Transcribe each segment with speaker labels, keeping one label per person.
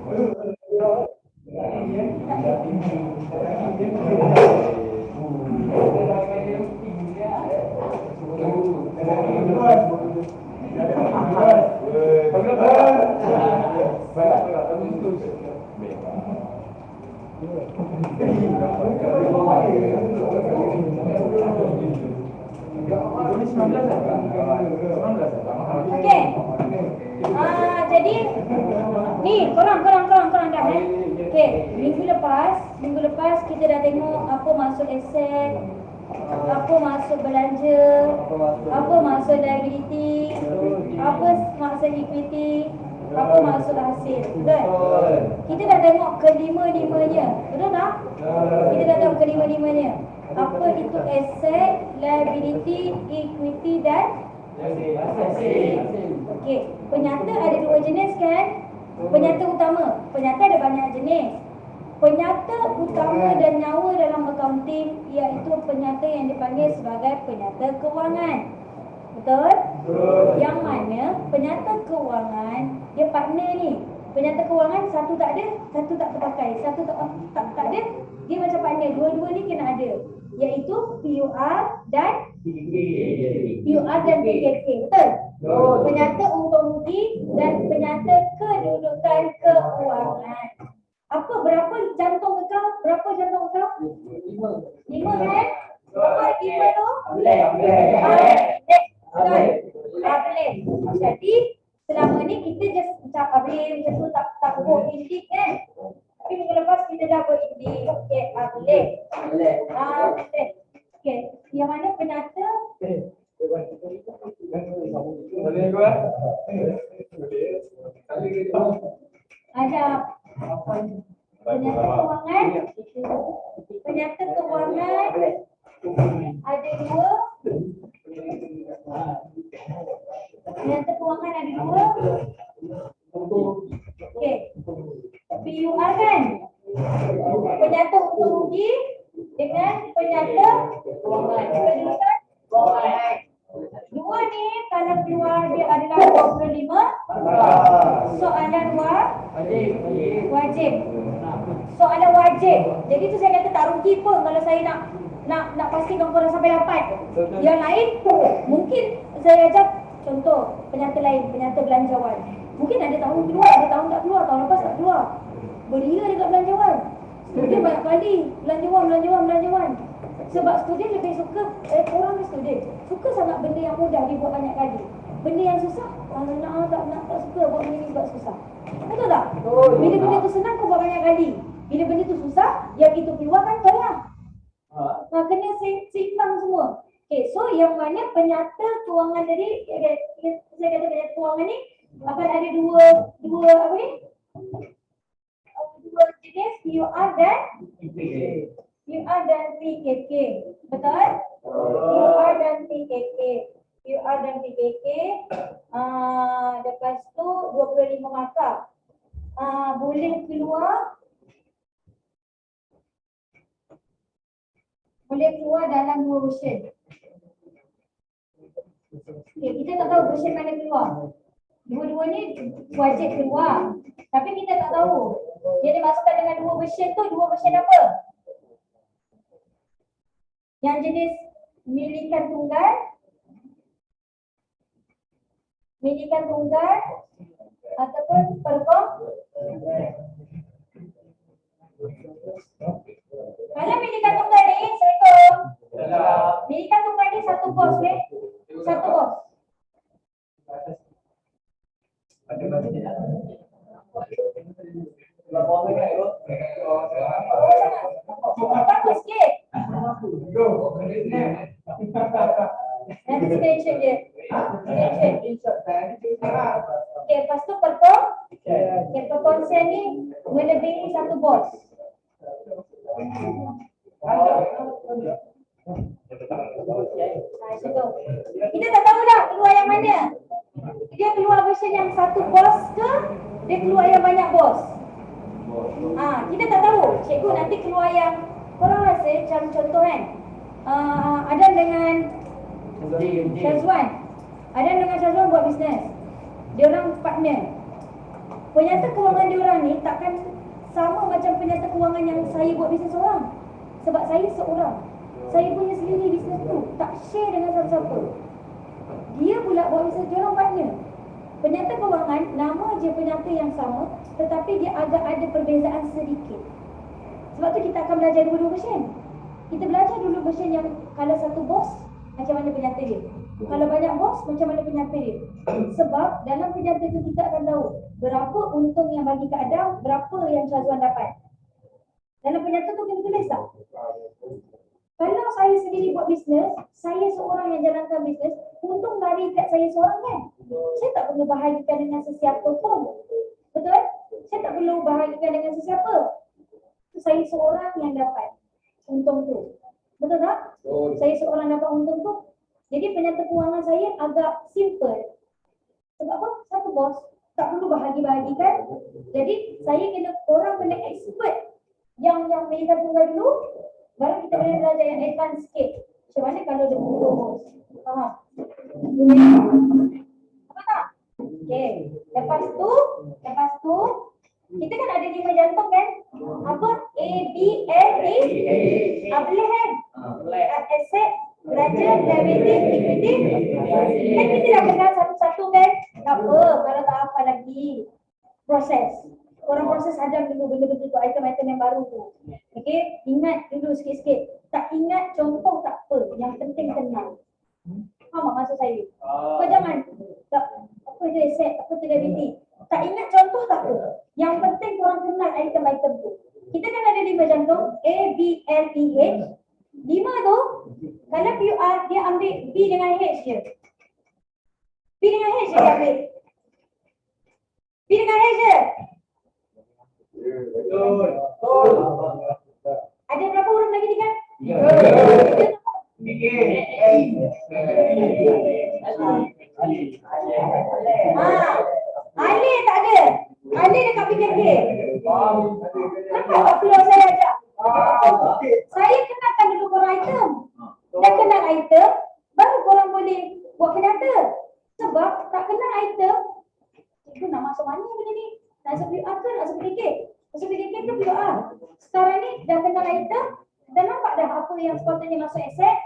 Speaker 1: Okey. Jadi ni korang dah okey, minggu lepas kita dah tengok apa maksud aset, apa maksud belanja, apa maksud liability, apa maksud equity, apa maksud hasil. Betul? Kita dah tengok kelima-limanya. Betul tak? Kita dah tahu kelima-limanya. Apa itu aset, liability, equity dan hasil. Okey, penyata ada dua jenis kan? Penyata utama. Penyata ada banyak jenis. Penyata utama dan nyawa dalam accounting iaitu penyata yang dipanggil sebagai penyata kewangan. Betul? Yang mana penyata kewangan dia partner ni. Penyata kewangan satu tak ada, satu tak terpakai, satu tak ada. Dia macam partner, dua-dua ni kena ada. Iaitu PUR dan PKK. Betul? Penyata untung rugi dan penyata kedudukan keuangan. Apa berapa jantung kau? Berapa jantung kau? 5 kan? Berapa 5 tu? Boleh. Jadi selama ni kita just macam macam tu tak buat indik kan? Tapi minggu lepas kita dah buat indik. Okey, boleh. Okey, yang mana penyata? Ada penyata kewangan. Penyata kewangan ada dua. Penyata kewangan ada dua. Okey. PUR kan? Penyata untung rugi dengan penyata kedudukan keuangan. Dua ni kalau keluar dia adalah 25. Soalan wajib. Soalan wajib. Jadi tu saya kata tak rugi pun kalau saya nak pastikan korang sampai dapat. Yang lain mungkin saya ajak contoh penyata lain, penyata belanjawan. Mungkin ada tahun keluar, ada tahun tak keluar, tahun lepas tak keluar. Beria dekat belanjawan. Student banyak kali belanjawan. Sebab student lebih suka, korang ni student suka sangat benda yang mudah dibuat banyak kali. Benda yang susah, tak suka buat benda ni sebab susah. Betul tak? Bila benda tu senang kau buat banyak kali. Bila benda tu susah, yang itu keluar kan tolak. Kena seimbang semua. Okay, so yang mana penyata kewangan tadi, saya kata penyata kewangan ni akan ada dua apa ni? Dua jenis, PUR dan PKK. Betul? PUR dan PKK. Lepas tu 25 markah. Boleh keluar dalam dua version. Okay, kita tak tahu version mana keluar. Dua-dua ni wajib keluar. Tapi kita tak tahu. Dia dimasukkan dengan dua version tu, dua version apa? Yang jenis milikan tunggal ataupun perkom. Kalau milikan tunggal ni, milikan tunggal ni satu bos ni. Satu bos. Bagus sikit. Nanti extension dia. Okay, lepas tu perkom. Okay, perkonsen ni melebihi satu bos. Kita tak tahu dah keluar yang mana. Dia keluar version yang satu bos ke dia keluar yang banyak bos. Kita tak tahu. Cikgu nanti keluar yang korang rasa macam contoh kan. Ada dengan Syazwan. Ada dengan Syazwan buat bisnes. Dia orang partner. Penyata kewangan dia orang ni takkan penyata kewangan yang saya buat bisnes seorang. Sebab saya seorang. Saya punya sendiri bisnes tu. Tak share dengan siapa-siapa. Dia pula buat bisnes dia orang partner. Penyata kewangan, nama je penyata yang sama, tetapi dia agak ada perbezaan sedikit. Sebab tu kita akan belajar dulu version. Kita belajar dulu version yang kalau satu bos, macam mana penyata dia. Kalau banyak bos, macam mana penyata dia. Sebab dalam penyata tu kita akan tahu berapa untung yang bagi ke Adam, berapa yang Syazwan dapat. Dalam penyata tu kita tulis tak? Kalau saya sendiri buat bisnes, saya seorang yang jalankan bisnes, untung lari kat saya seorang kan? Saya tak perlu bahagikan dengan sesiapa pun. Betul? Saya tak perlu bahagikan dengan sesiapa. Saya seorang yang dapat untung tu. Betul tak? Saya seorang dapat untung tu. Jadi penyata kewangan saya agak simple. Sebab apa? Satu bos. Tak perlu bahagi-bahagikan. Jadi saya orang kena expert yang menyediakan tunggal dulu. Baru kita boleh belajar yang advance sikit. Macam mana kalau dia berhubung bos? Faham? Apa tak? Okay. Lepas tu kita kan ada 5 jantung kan? Apa? A, B, L, E. Boleh kan? Asset, derajat, derivatif, equity. Kan kita dah kenal satu-satu kan? Tak apa, kalau tak apa lagi. Proses. Orang proses hadam dulu benda-benda tu, item-item yang baru tu. Okay? Ingat dulu sikit-sikit. Tak ingat contoh tak apa. Yang penting kenal. Faham maksud saya? Kau jangan. Tak, apa je asset, apa je derivatif. Tak ingat contoh tak apa. Yang penting korang kenal item-item tu. Kita kan ada 5 jantung. A, B, L, E, H. 5 tu, kalau QR dia ambil B dengan H je. B dengan H je dia ambil. B dengan H je. Ada berapa huruf lagi ni kan? Alih tak ada. Alih dekat PKK. Nampak tak keluar saya ajak? Saya kenalkan dulu korang item. Dah kenal item, baru korang boleh buat penyata. Sebab tak kenal item, itu nak masuk mana benda ni? Nak masuk PR ke nak masuk PKK? Masuk PKK ke PR? Sekarang ni dah kenal item, dah nampak dah apa yang sepatutnya masuk aset,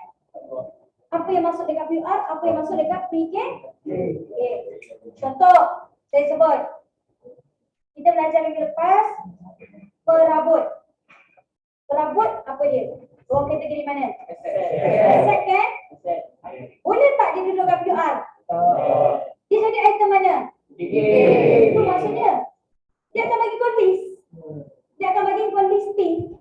Speaker 1: apa yang masuk dekat PR, apa yang masuk dekat PK. Okay. Contoh, saya sebut. Kita belajar minggu lepas, perabot. Perabot apa dia? Ruang kategori mana? Aset kan? Boleh tak dia duduk kat PR? Dia jadi item mana? Itu maksudnya. Dia akan bagi kau list. Dia akan bagi kau listing.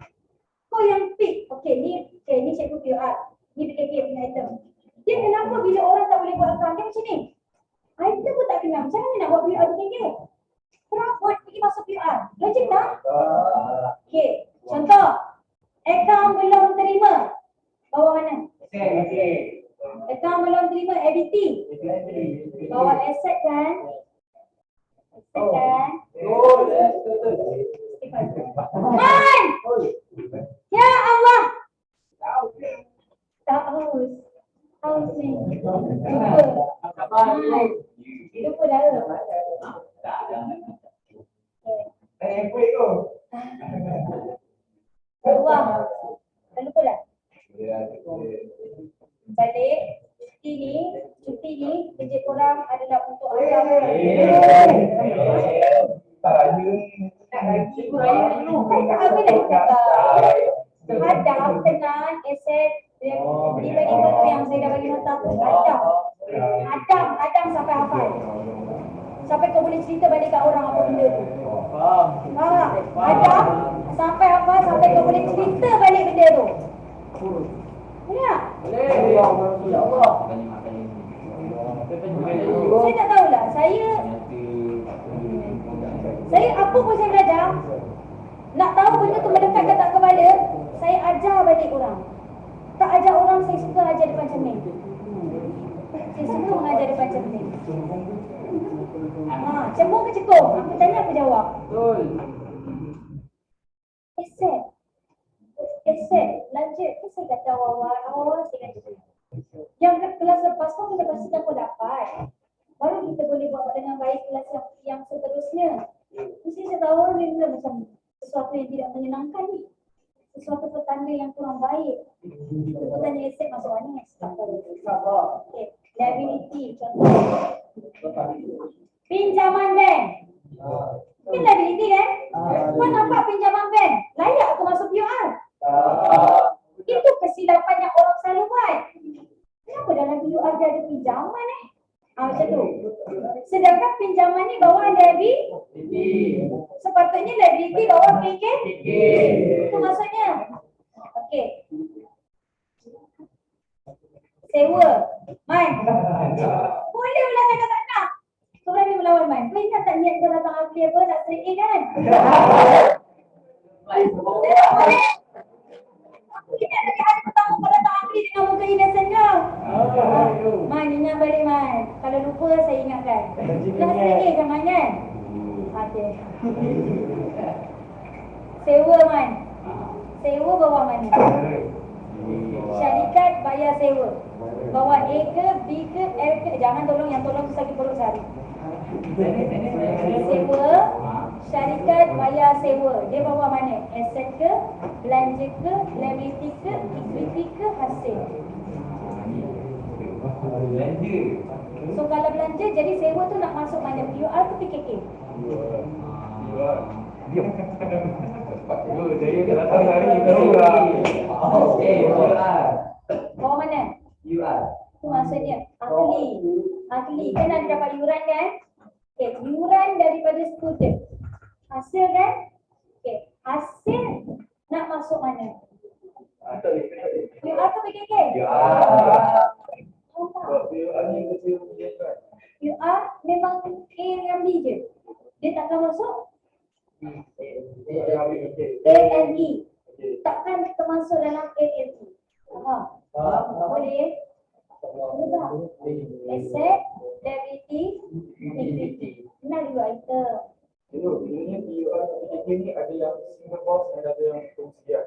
Speaker 1: Kau yang pick. Ni cikgu PR. Ni PKK punya item. Dia kenapa bila orang tak boleh buat account dia macam ni? Item pun tak kenal. Macam mana nak buat PR PKK? Perabot pergi masuk PR. Logik tak? Okay. Contoh. Account belum terima. Bawah mana? Account belum terima ABT. Bawah asset kan? Asset kan? Man! Ya Allah! Tak haus. Haus ni. Lupa dah. Keluar. Dah lupa dah? Balik. Cuti ni kerja korang adalah untuk Adam. Adam tenang, aset tiba-tiba tu yang saya dah bagi nota tu. Adam sampai hafal. Sampai kau boleh cerita balik kat orang apa benda tu. Faham? Adam sampai hafal, sampai kau boleh cerita balik benda tu. Boleh tak? Boleh. InsyaAllah. Saya tak tahulah. Saya apa pun saya belajar. Nak tahu benda tu melekat ke tak kepala, saya ajar balik orang. Tak ajar orang, saya suka ajar depan cermin. Saya suka mengajar depan cermin. Cembung ke cekung? Aku tanya, aku jawab. Aset, lanjut. Saya kata awal-awal saya kata. Yang kelas lepas tu kita pastikan kau dapat. Baru kita boleh buat dengan baik kelas yang seterusnya. Mesti saya tahu dia macam sesuatu yang tidak menyenangkan ni. Sesuatu petanda yang kurang baik. Kita tanya aset masuk mana? Okay. Liability contoh. Pinjaman bank. Mungkin liability kan? Kau nampak pinjaman bank? Layak aku masuk PUR? Itu kesilapan yang orang selalu buat. Kenapa dalam PUR dia ada pinjaman macam tu. Sedangkan pinjaman ni bawah liability. Sepatutnya liability bawah PK. Itu maksudnya. Okey. Sewa. Man. Boleh pula cakap tak nak. Kau berani melawan Man. Kau ingat tak niat kau datang ahli apa nak straight A kan? Kita ada hari pertama kau datang ahli dengan muka innocent kau. Man, ingat balik Man. Kalau lupa saya ingatkan. Nak straight A kan Man kan? Okey. Sewa Man. Sewa bawah mana? Syarikat bayar sewa. Bawah A ke, B ke, L ke? Jangan tolong yang tolong sakit perut sehari. Sewa, syarikat bayar sewa. Dia bawah mana? Aset ke, belanja ke, liability ke, equity ke, hasil. So kalau belanja jadi sewa tu nak masuk mana? PUR ke PKK? Bawah mana?
Speaker 2: UR.
Speaker 1: Itu maksudnya ahli kan ada dapat yuran kan? Okay, yuran daripada student. Hasil kan? Okay, hasil nak masuk mana? UR ke PKK? UR memang A dengan B je. Dia takkan masuk A and E. Takkan termasuk dalam A and E. Boleh? Boleh tak? Asset, liability, equity. Kenal dua item.
Speaker 3: Ini ada yang single boss dan ada yang kongsian.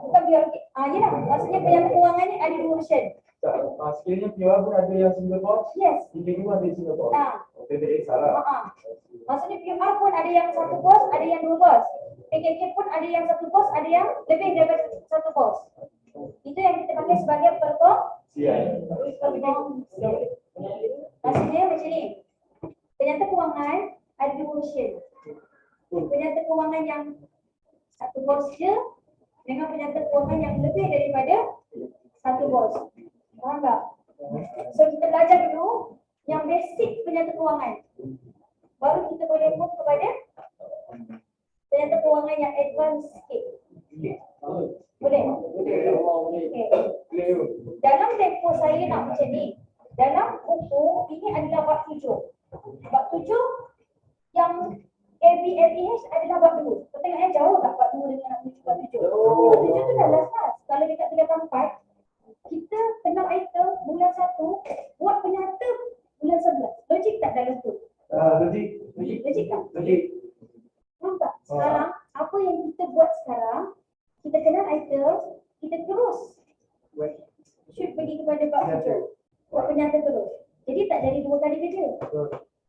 Speaker 1: Bukan biar yelah, maksudnya penyata kewangan ni ada dua version.
Speaker 3: Sekiranya PUR pun ada yang single boss.
Speaker 1: Yes.
Speaker 3: PKK pun ada yang single boss.
Speaker 1: Okay,
Speaker 3: salah.
Speaker 1: Maksudnya PUR pun ada yang satu bos, ada yang dua bos. PKK pun ada yang satu bos, ada yang lebih daripada satu bos. Itu yang kita panggil sebagai perkongsian. Maksudnya macam ni. Penyata kewangan ada dua version. Penyata kewangan yang satu bos je dengan penyata kewangan yang lebih daripada satu bos. Faham tak? So kita belajar dulu yang basic penyata kewangan. Baru kita boleh move kepada penyata kewangan yang advance sikit. Boleh? Okay. Dalam tempo saya nak macam ni. Dalam buku ini adalah bab 7. Bab 7 yang ABLEH adalah bab 2. Kau tengok jauh tak bab 2 dengan bab 7? Bab 7 tu dah last class. Kalau dekat 3/4 kita kenal item bulan 1, buat penyata bulan 11. Logik tak dalam tu? Logik tak? Faham tak? Sekarang apa yang kita buat sekarang, kita kenal item, kita terus shoot pergi kepada bab 7. Buat penyata terus. Jadi tak jadi dua kali kerja.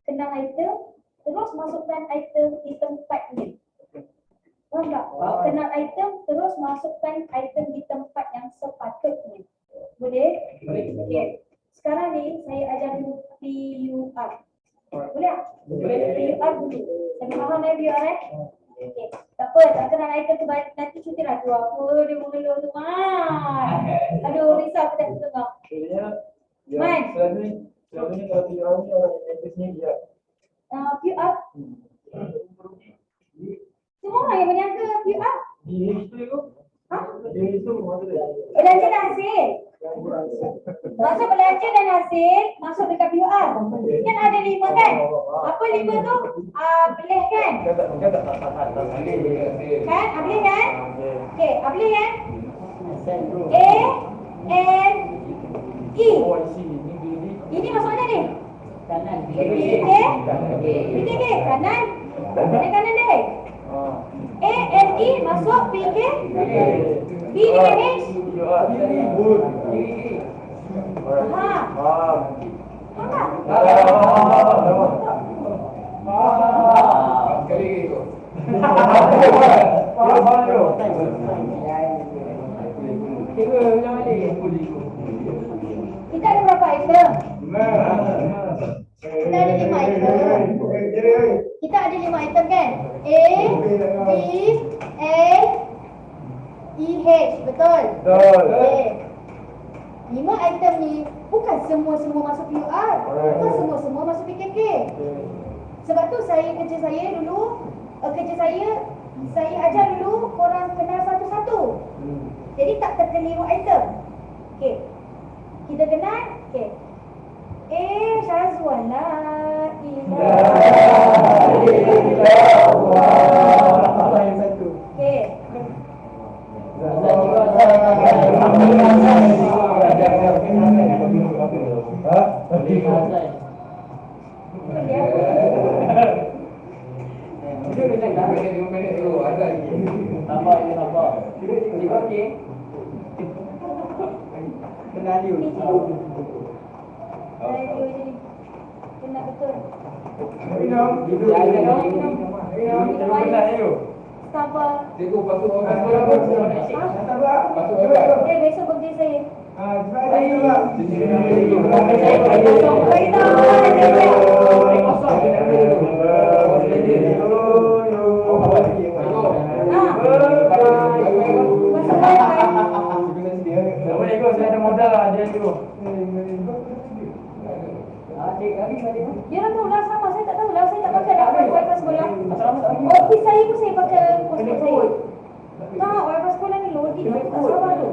Speaker 1: Kenal item, terus masukkan item di tempat ni. Faham tak? Kenal item, terus masukkan item di tempat yang sepatutnya. Boleh? Okay. Sekarang ni saya ajar dulu PUR. Boleh tak? PUR dulu. Saya faham PUR Okay. Tak apa, tak kenal item tu nanti cuti lah tu. Apa dia mengeluh tu. Aduh, risau aku tak tengok. Man.
Speaker 3: Selalunya kalau PUR ni orang yang sendiri ya.
Speaker 1: PUR? Semua orang yang menyangka PUR?
Speaker 3: Di history tu? Di history maksud dia?
Speaker 1: Belanja dan hasil. Masuk belanja dan hasil, masuk dekat PUR. Kan ada 5 kan? Apa 5 tu? Boleh kan? Kan? Boleh kan? Okey, boleh kan? A, N, E. Ini masuk mana ni?
Speaker 2: Kanan.
Speaker 1: PKK kanan. Ada kanan dia. A, N, E masuk PK. B dengan H.
Speaker 3: Faham tu. Kira macam mana?
Speaker 1: Kita ada berapa item? Kita ada 5 item. Kita ada 5 item kan? A, B, N, E, H. Betul? Okay. 5 item ni bukan semua-semua masuk PR. Bukan semua-semua masuk PKK. Sebab tu kerja saya ajar dulu korang kenal satu-satu. Jadi tak terkeliru item. Okey. Kita kenal. Okey. Syazwan la ilaha illallah. Okey. Kena betul. Sabar. Besok birthday saya.
Speaker 3: Saya ada modal lah dia tu.
Speaker 1: Dia orang tahu lah sama, saya tak tahu lah, saya tak pakai nak wifi sekolah. Office saya pun saya pakai postpaid saya. Tak, wifi sekolah ni loading, saya tak sabar tu.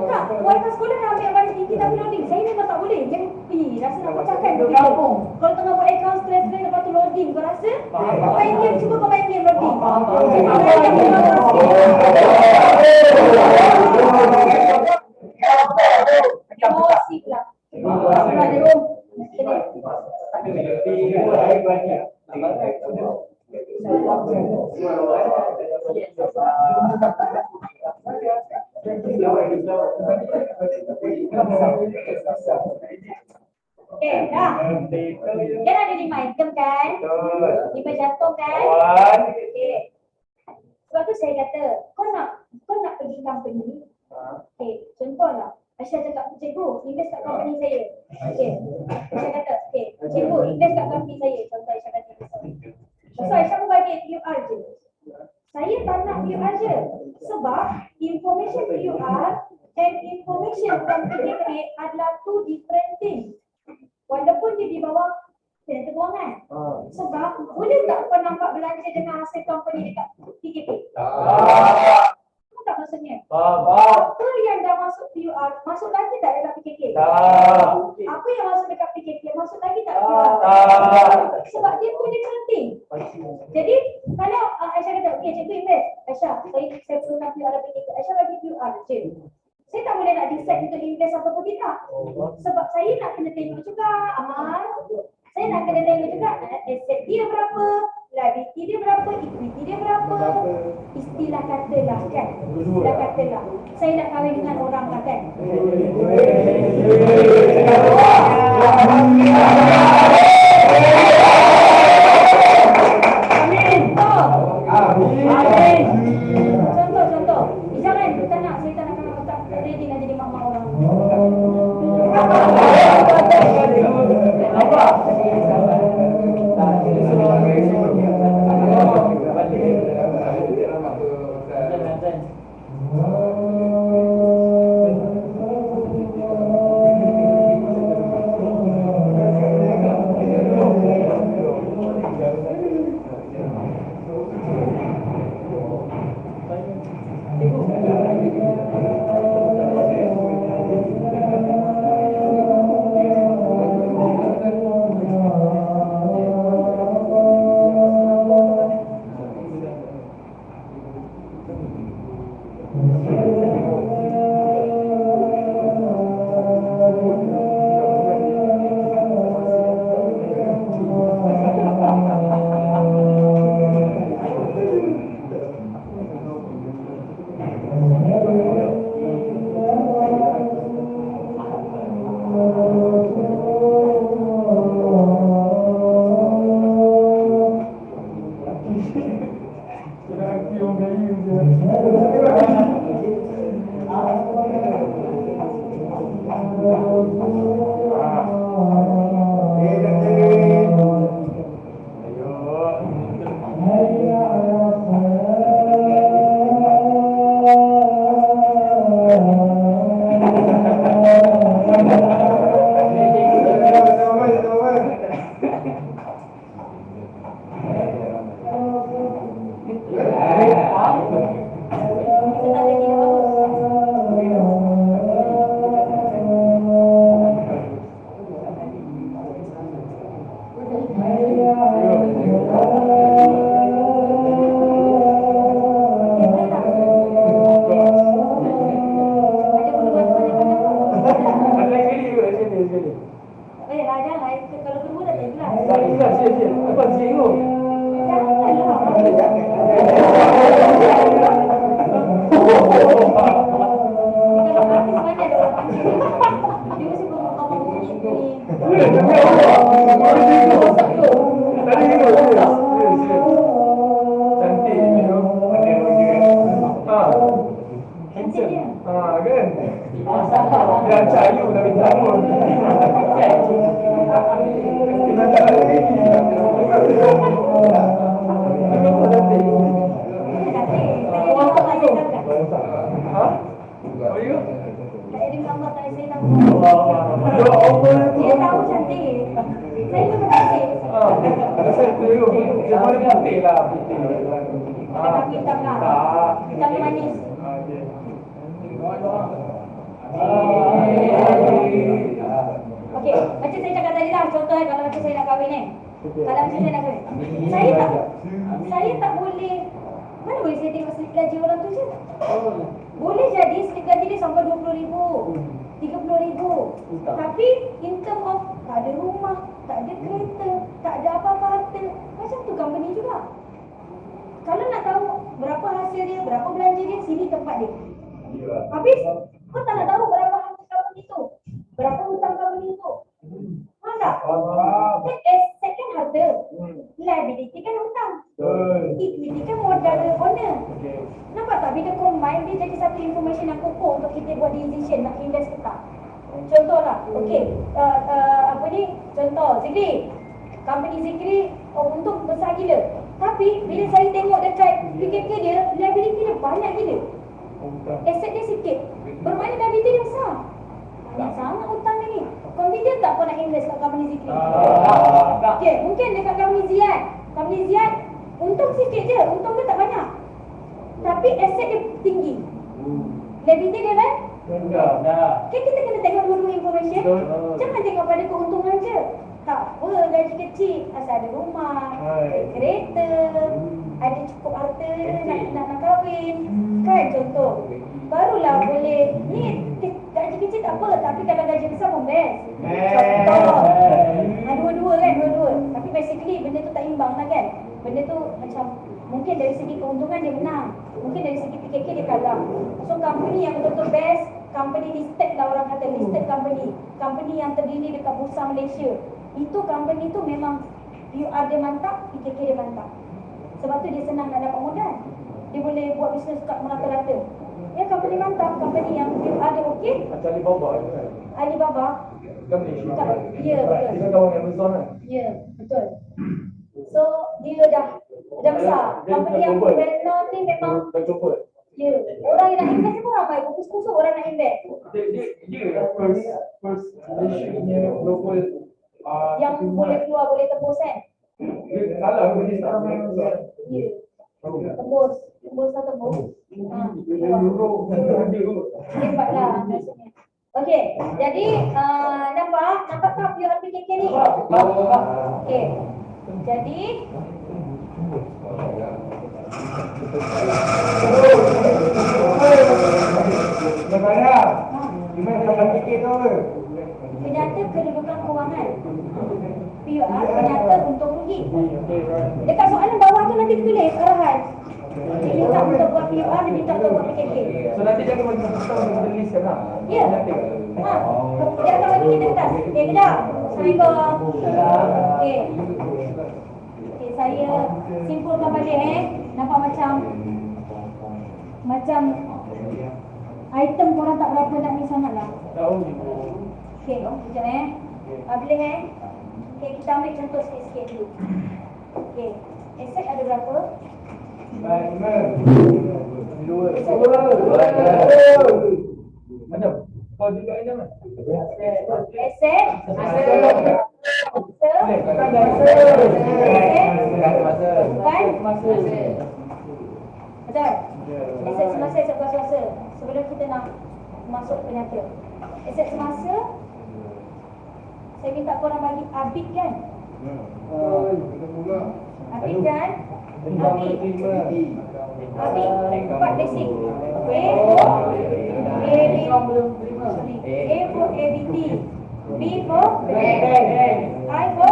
Speaker 1: Tak, wifi sekolah dah ambil balik tinggi tapi loading. Saya memang tak boleh. Rasa nak pecahkan tu kita. Kalau tengah buat account stress-stress lepas tu loading, kau rasa? Kau main game, cuba kau main game loading. Oh, sip lah. Okay, dah. Dia ada 5 item kan? 5 jantung kan? Okay. Sebab tu saya kata, kau nak pergi company. Okay, contohlah. Aisyah cakap, cikgu, invest kat company saya. Okay. Aisyah kata, okay, cikgu, invest kat company saya. Contoh Aisyah kata, so Aisyah pun bagi QR je. Saya tak nak QR je. Sebab information QR and information from PKK adalah 2 different things. Walaupun dia di bawah Kementerian Kewangan. Sebab boleh tak kau nampak belanja dengan hasil company dekat PKK? Apa tak maksudnya? Apa yang dah masuk QR, masuk lagi tak dekat PKK? Apa yang masuk dekat PKK, masuk lagi tak QR? Sebab dia punya cantik. Jadi, kalau Aisyah kata, okay, cikgu invest. Aisyah, saya perlukan QR PKK. Aisyah bagi QR je. Saya tak boleh nak decide untuk invest apa pun tidak. Sebab saya nak kena tengok juga Amal. Saya nak kena tengok juga asset dia berapa, liability dia berapa, equity dia berapa. Istilah katalah kan. Istilah katalah. Saya nak kahwin dengan orang lah kan. Amin. Amin. Contoh. Jangan, saya tak nak ready nak jadi mama orang.
Speaker 3: Lelaki orang Melayu je.
Speaker 1: Okey, macam saya cakap tadi lah, contoh kalau macam saya nak kahwin kan. Kalau macam saya nak kahwin, saya tak boleh, mana boleh saya tengok slip gaji orang tu je. Boleh jadi slip gaji dia sampai 20,000, 30,000. Tapi in term of tak ada rumah, tak ada kereta, tak ada apa-apa harta, macam tu company juga. Kalau nak tahu berapa hasil dia, berapa belanja dia, sini tempat dia. Habis kau tak nak tahu berapa harta company tu, berapa hutang company tu. Faham tak? Second harta, liability kan hutang, equity kan modal owner. Nampak tak? Bila combine dia jadi satu information yang kokoh untuk kita buat decision nak invest ke tak. Contohlah, okey, apa ni? Contoh, Zikri, company Zikri untung besar gila. Tapi bila saya tengok dekat PKK dia, liability dia banyak gila. Aset dia sikit, bermakna liability dia besar. Banyak sangat hutang dia ni. Confident tak kau nak invest kat company Zikri? Okey, mungkin dekat company Ziad. Company Ziad untung sikit je, untung dia tak banyak. Tapi aset dia tinggi. Liability dia kan? Kan kita kena tengok dua-dua information. Jangan tengok pada keuntungan je. Tak apa, gaji kecil, asal ada rumah, ada kereta, ada cukup harta nak kahwin. Kan contoh. Barulah boleh, ni gaji kecil tak apa, tapi kalau gaji besar pun best. Contoh. Dua-dua kan, dua-dua. Tapi basically benda tu tak imbang lah kan. Benda tu macam, mungkin dari segi keuntungan dia menang, mungkin dari segi PKK dia kalah. So company yang betul-betul best, company listed lah orang kata, listed company. Company yang terdiri dekat Bursa Malaysia. Itu company tu memang PR dia mantap, PKK dia mantap. Sebab tu dia senang nak dapat modal. Dia boleh buat bisnes kat merata-rata. Ya, company mantap, company yang PR dia okey.
Speaker 3: Macam Alibaba tu kan?
Speaker 1: Alibaba.
Speaker 3: Company.
Speaker 1: Ya, betul.
Speaker 3: Kita tahu yang Amazon kan?
Speaker 1: Ya, betul. So, dia dah besar. Company yang well known ni memang ya, orang yang nak invest pun ramai. Kusuk-kusuk orang nak invest.
Speaker 3: Dia first Malaysia punya global
Speaker 1: yang boleh keluar, boleh tembus kan?
Speaker 3: dia salah boleh tak ramai.
Speaker 1: Ya. Tembus tak tembus. Hebatlah maksudnya. Okey, jadi nampak tak view PKK ni? Okey. Jadi ternyata kedudukan kewangan PR ternyata untung rugi. Dekat soalan bawah tu nanti ditulis arahan. Dia minta untuk buat PR, dia minta untuk buat PKK.
Speaker 3: So nanti dia akan bagi kita list kan?
Speaker 1: Ya. Dia akan bagi kita kertas. Okey, kejap. Assalamualaikum. Okey. Okey, saya Saya simpulkan balik nampak macam item korang tak berapa nak ni sangat lah.
Speaker 3: Tahu ni.
Speaker 1: Okey, sekejap boleh Okey, kita ambil contoh sikit-sikit dulu. Okey, aset ada berapa?
Speaker 3: Dua. Macam kau juga ini mana?
Speaker 1: Aset betul? Aset semasa, aset bukan semasa. Sebelum kita nak masuk ke nyata. Aset semasa, saya minta korang bagi abit kan? Abit kan? Abit. Buat basic. A for ABT. B for I for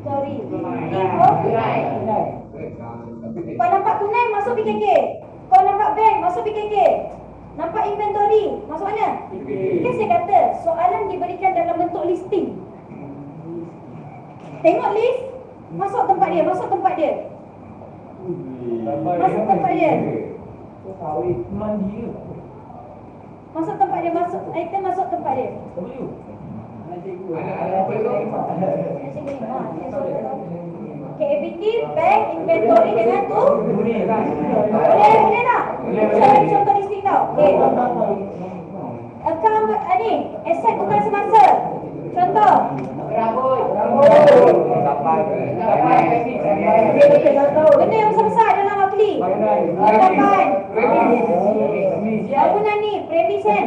Speaker 1: sorry. D for kau nampak tunai masuk PKK. Kau nampak bank masuk PKK. Nampak inventory masuk mana? Kan saya kata soalan diberikan dalam bentuk listing. Tengok list, masuk tempat dia. Masuk tempat dia. Masuk tempat dia, masuk item masuk tempat dia. Okay, ABT, bank, inventory dengan tu. Boleh tak? Saya contoh listing tau. Okay. Account ni, aset bukan semasa. Contoh. Benda yang besar-besar dalam akli. Kapan? Bangunan ni, premis kan?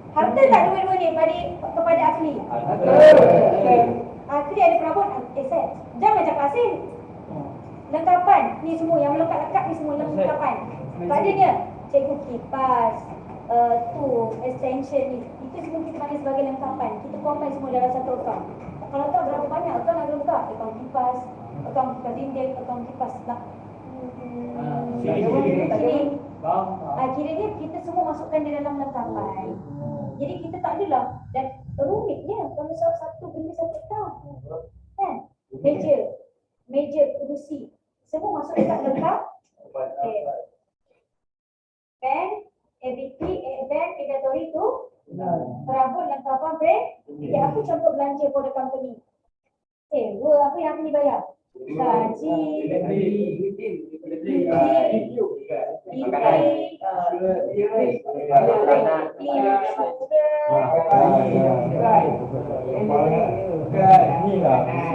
Speaker 1: Harta tak dua-dua ni kepada ahli? Ahli ada perabot aset. Jangan cakap hasil. Lengkapan. Ni semua yang melekat-lekat ni semua lengkapan. Tak adanya cikgu kipas, tu, extension ni. Itu semua kita panggil sebagai lengkapan. Kita combine semua dalam satu account. Kalau tahu berapa banyak account nak kena buka? Account kipas, account kipas dinding, account kipas nak sini. Akhirnya kita semua masukkan di dalam lengkapan. Jadi kita tak adalah dan rumitnya kalau satu benda satu account. Kan? Meja, kerusi. Semua masuk dekat lengkap. Okay. Bank, ABT, bank, inventory tu perabot lengkapan bank. Okay, apa contoh belanja for the company? Apa yang aku ni bayar? Gaji,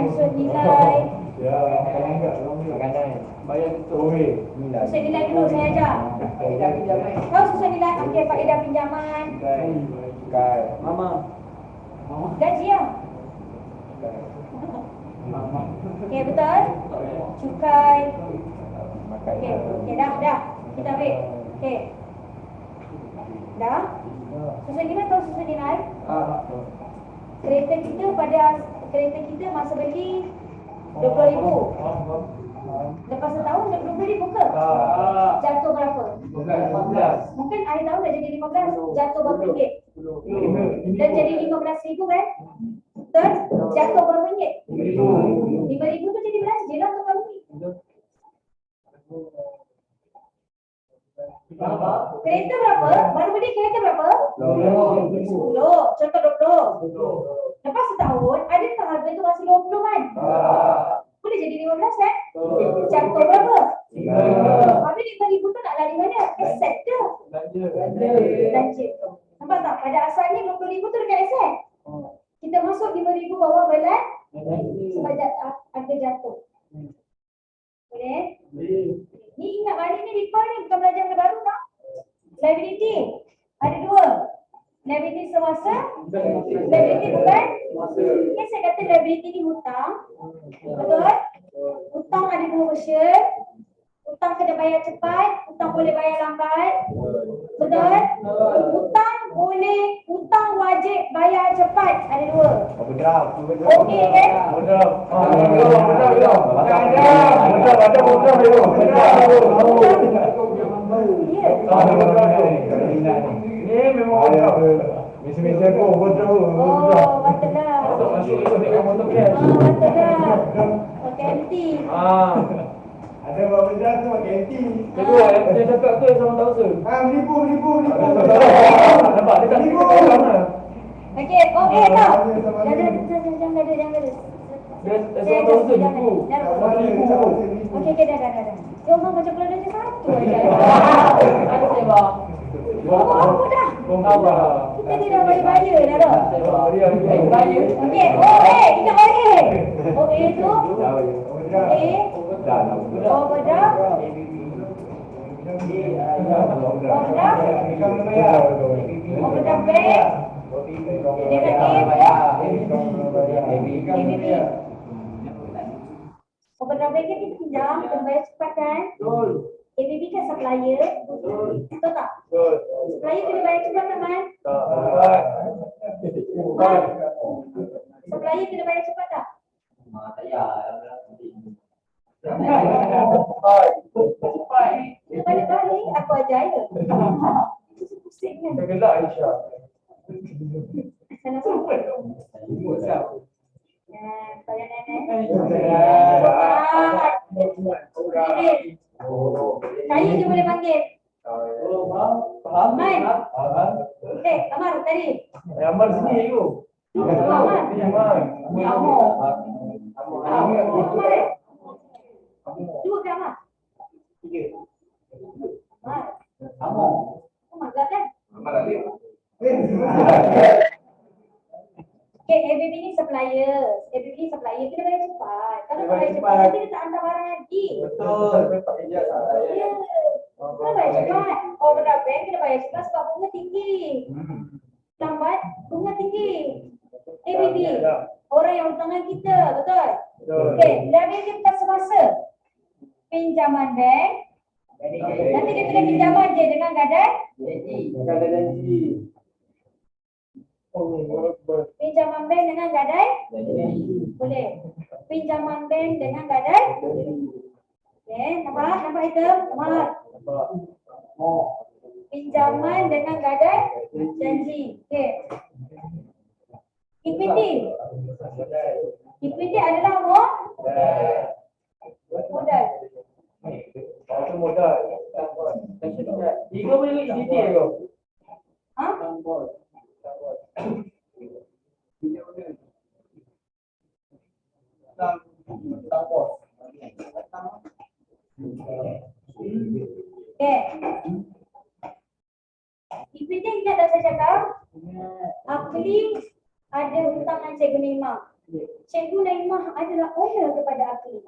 Speaker 1: susun nilai. Susun nilai dulu saya ajar. Kau susun nilai, okey, faedah pinjaman. Gaji ya? Okey, betul? Cukai. Okey, dah. Kita ambil. Okey. Dah? Susun nilai atau susun nilai? Kereta kita masa beli 20,000. Lepas setahun dah 20,000 ke? Jatuh berapa?
Speaker 3: 15.
Speaker 1: Mungkin akhir tahun dah jadi 15. Jatuh berapa ringgit? Dan jadi 15,000 kan? Betul? Jatuh berapa ringgit? 5,000 tu jadi belanja lah untuk kami. Kereta berapa? Baru beli kereta berapa? 10. Contoh 20. Lepas setahun, ada tak harga tu masih 20 kan? Boleh jadi 15 kan? Jatuh berapa? Habis 5,000 tu nak lari mana? Aset tu. Belanja. Nampak tak? Pada asalnya 20,000 tu dekat aset. Kita masuk 5,000 bawah belan sebab harga jatuh. Boleh? Ni ingat balik ni recall ni bukan belajar benda baru tak? Liability. Ada dua. Liability semasa, liability bukan? Okay, saya kata liability ni hutang. Betul? Hutang ada dua version. Hutang kena bayar cepat, hutang boleh bayar lambat. Betul? Hutang wajib bayar cepat. Ada dua. Okey kan?
Speaker 3: Ni memang
Speaker 2: Mesti-mesti aku overdraw.
Speaker 1: Oh, betul lah.
Speaker 3: masuk ikut dengan motor cash.
Speaker 1: Betul lah. kantin.
Speaker 2: Ada berapa jam tu pakai anti.
Speaker 3: Kedua yang cakap tu yang sama tak usul.
Speaker 2: Menipu.
Speaker 3: Nampak dia tak cakap sama.
Speaker 1: Okey, tau. Jangan ada.
Speaker 3: Dia sama tak usul nipu.
Speaker 1: Okey, dah. Dia orang macam pelada je satu aja.
Speaker 3: Ada sewa.
Speaker 1: Apa dah?
Speaker 3: Apa?
Speaker 1: Kita ni dah bayar dah dah.
Speaker 3: Dia bayar.
Speaker 1: Okey, kita OA. OA tu overdraft. Overdraft bank. Dengan ABB. Overdraft bank kan kita pinjam, kena bayar cepat kan? ABB kan supplier. Betul tak? Supplier kena bayar cepat tak, Man? Supplier kena bayar cepat tak? Balik-balik, aku ajar je. Pusing kan?
Speaker 3: Dia gelak Aisyah.
Speaker 1: Salah satu. Bayar nenek. Saya je boleh panggil. Man. Amar tadi.
Speaker 3: Amal sini tu.
Speaker 1: Amar. Dua ke Amar? Amar. Amar kan? Okay, ABB ni supplier. ABB ni supplier, kita bayar cepat. Kalau bayar cepat, nanti dia tak hantar barang lagi. Ya. Kita bayar cepat. Overdraft bank kita bayar cepat sebab bunga tinggi. Lambat, bunga tinggi. ABB, orang yang hutang kita, betul? Okay, liability semasa. Pinjaman bank. Nanti dia tulis pinjaman je dengan gadai. Pinjaman bank dengan gadai? Boleh. Pinjaman bank dengan gadai? Okay, nampak item? Nampak. Pinjaman dengan gadai? Janji. Okay. Equity. Equity adalah modal.
Speaker 3: Itu modal. Kau boleh detail kau.
Speaker 1: Ha? Okay. Equity ingat dah saya cakap? Akli ada hutang dengan Cikgu Naimah. Cikgu Naimah adalah owner kepada Akli.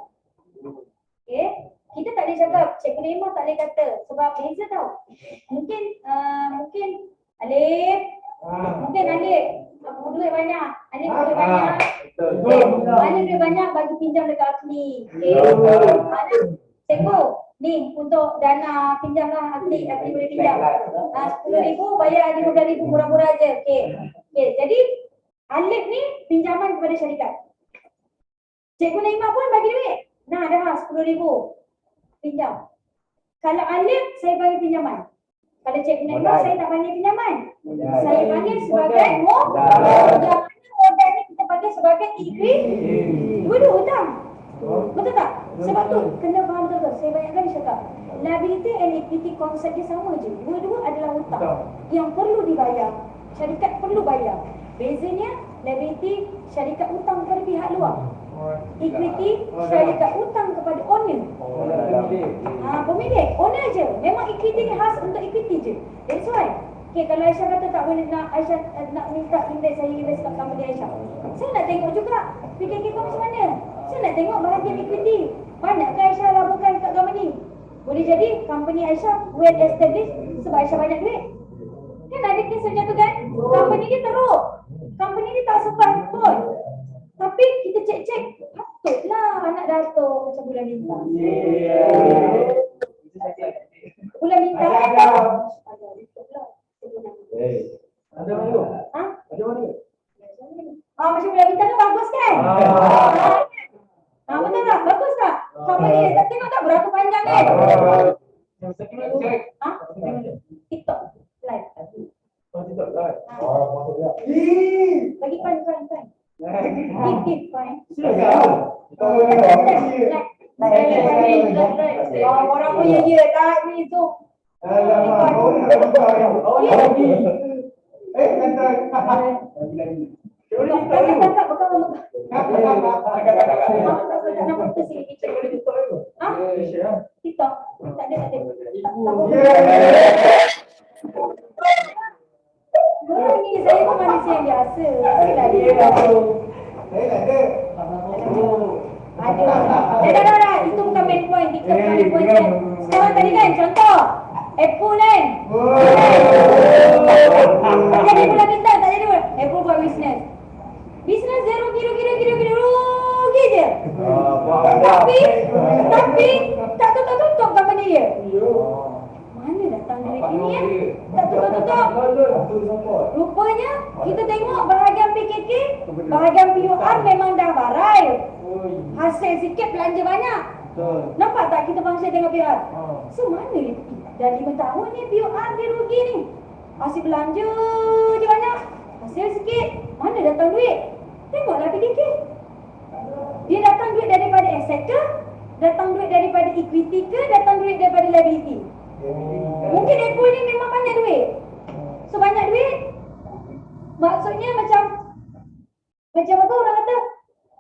Speaker 1: Okay. Kita tak boleh cakap, Cikgu Naimah tak boleh kata sebab beza tau. Mungkin Alif, aku duit banyak. Alif duit banyak. Alif duit banyak bagi pinjam dekat Akli. Okay. Cikgu, ni untuk dana pinjam lah Akli boleh pinjam. 10,000 bayar 15,000 murah-murah je. Okay. Jadi Alif ni pinjaman kepada syarikat. Cikgu Naimah pun bagi duit. Nah, dah 10,000 pinjam. Kalau Alif, saya bagi pinjaman. Kalau Cikgu Naimah, saya tak panggil pinjaman. Saya panggil sebagai modal. Modal ni kita panggil sebagai equity. Dua-dua hutang. Betul tak? Sebab tu, kena faham betul-betul. Saya banyak kali cakap. Liability and equity konsep dia sama je. Dua-dua adalah hutang yang perlu dibayar. Syarikat perlu bayar. Bezanya, liability syarikat hutang kepada pihak luar. Equity syarikat hutang kepada owner. Pemilik, owner je. Memang equity ni khas untuk equity je. That's why. Okay, kalau Aisyah kata tak boleh nak Aisyah nak minta invest, saya invest kat company Aisyah. Saya nak tengok juga PKK kau macam mana. Saya nak tengok bahagian equity. Banyakkan Aisyah laburkan kat company. Boleh jadi company Aisyah well established sebab Aisyah banyak duit. Kan ada kes macam tu kan? Company dia teruk. Company dia tak survive pun. Tapi kita cek-cek, patutlah anak Dato' macam Bulan Bintang. Bulan Bintang kan tau?
Speaker 3: Ada mana tu?
Speaker 1: Ha?
Speaker 3: Ada mana tu?
Speaker 1: Macam Bulan Bintang tu bagus kan? Betul tak? Bagus tak? Company dia tak tengok tak berapa panjang kan? TikTok live.
Speaker 3: TikTok live.
Speaker 1: Bagi fine. Give fine.
Speaker 3: Silakan.
Speaker 1: Like. Orang punya dia tak ni tu.
Speaker 2: Alamak, orang nak buka yang.
Speaker 3: Oh, lagi.
Speaker 2: Kata.
Speaker 1: Kakak bekal kamu. Nampak tu sini kita. Ah? TikTok. Tak ada. Orang ni saya pun manusia yang biasa. Silah dia.
Speaker 2: Saya tak ada.
Speaker 1: Ada. Dah. Itu bukan main point. TikTok bukan main point. Sekarang tadi kan contoh. Apple kan. Jadi pula bintang tak jadi pula. Apple buat business. Bisnes zero rugi je. Tapi tak tutup company dia. Mana datang duit ini ya? Tak tutup. Rupanya kita tengok bahagian PKK, bahagian PUR memang dah barai. Hasil sikit belanja banyak. Nampak tak kita bangsa tengok PUR? So mana ni? Dah 5 tahun ni PUR dia rugi ni. Asyik belanja je banyak. Hasil sikit. Mana datang duit? Tengoklah PKK. Dia datang duit daripada aset ke? Datang duit daripada equity ke? Datang duit daripada liability? Mungkin Apple ni memang banyak duit. So banyak duit maksudnya macam apa orang kata,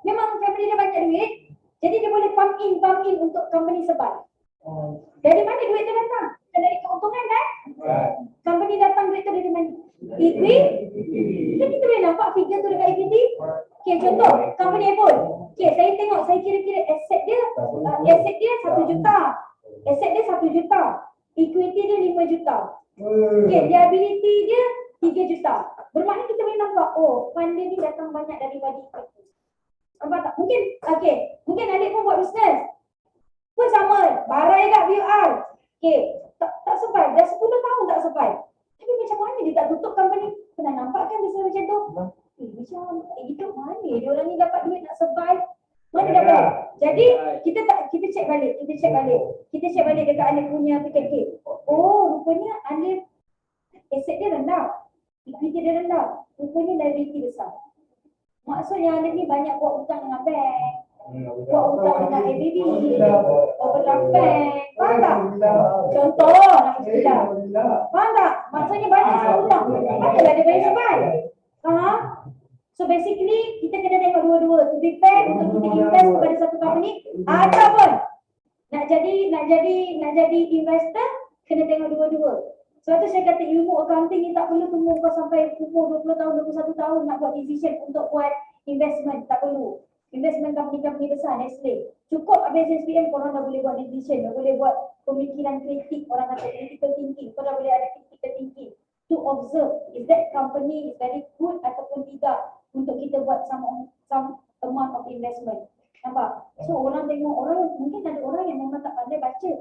Speaker 1: memang family dia banyak duit, jadi dia boleh pump in untuk company survive. Dari mana duit tu datang? Dari keuntungan kan? Company datang duit tu dari mana? Equity. Kita boleh nampak figure tu dekat equity. Okay, contoh company Apple. Okay, saya tengok, saya kira-kira aset dia 1 juta. Aset dia 1 juta. Equity dia 5 juta. Okay, liability dia 3 juta. Bermakna kita boleh nampak, oh, fund dia ni datang banyak daripada equity. Nampak tak? Mungkin adik pun buat bisnes. Pun sama, barai kat BUR. Okay, tak survive. Dah 10 tahun tak survive. Tapi macam mana dia tak tutup company? Pernah nampak kan bisnes macam tu? Macam hidup mana dia orang ni dapat duit nak survive? Mana dapat? Jadi kita check balik. Kita check balik dekat Alif punya PKK. Oh, rupanya Alif aset dia rendah. Equity dia rendah. Rupanya liability besar. Maksudnya Alif ni banyak buat hutang dengan bank. Buat hutang dengan ABB. Overdraft bank. Faham tak? Contoh nak istilah. Faham tak? Maksudnya banyak sangat hutang. Manalah dia boleh survive. Faham? So basically kita kena tengok dua-dua. To prepare untuk kita invest kepada satu company ataupun nak jadi investor, kena tengok dua-dua. Sebab tu saya kata ilmu accounting ni tak perlu tunggu kau sampai umur 20 tahun, 21 tahun nak buat decision untuk buat investment. Tak perlu. Investment company besar, Nestle. Cukup habis SPM korang dah boleh buat decision, dah boleh buat pemikiran kritik, orang kata critical thinking. Kau dah boleh ada critical thinking to observe if that company is very good ataupun tidak untuk kita buat some amount of investment. Nampak? So orang tengok mungkin ada orang yang memang tak pandai baca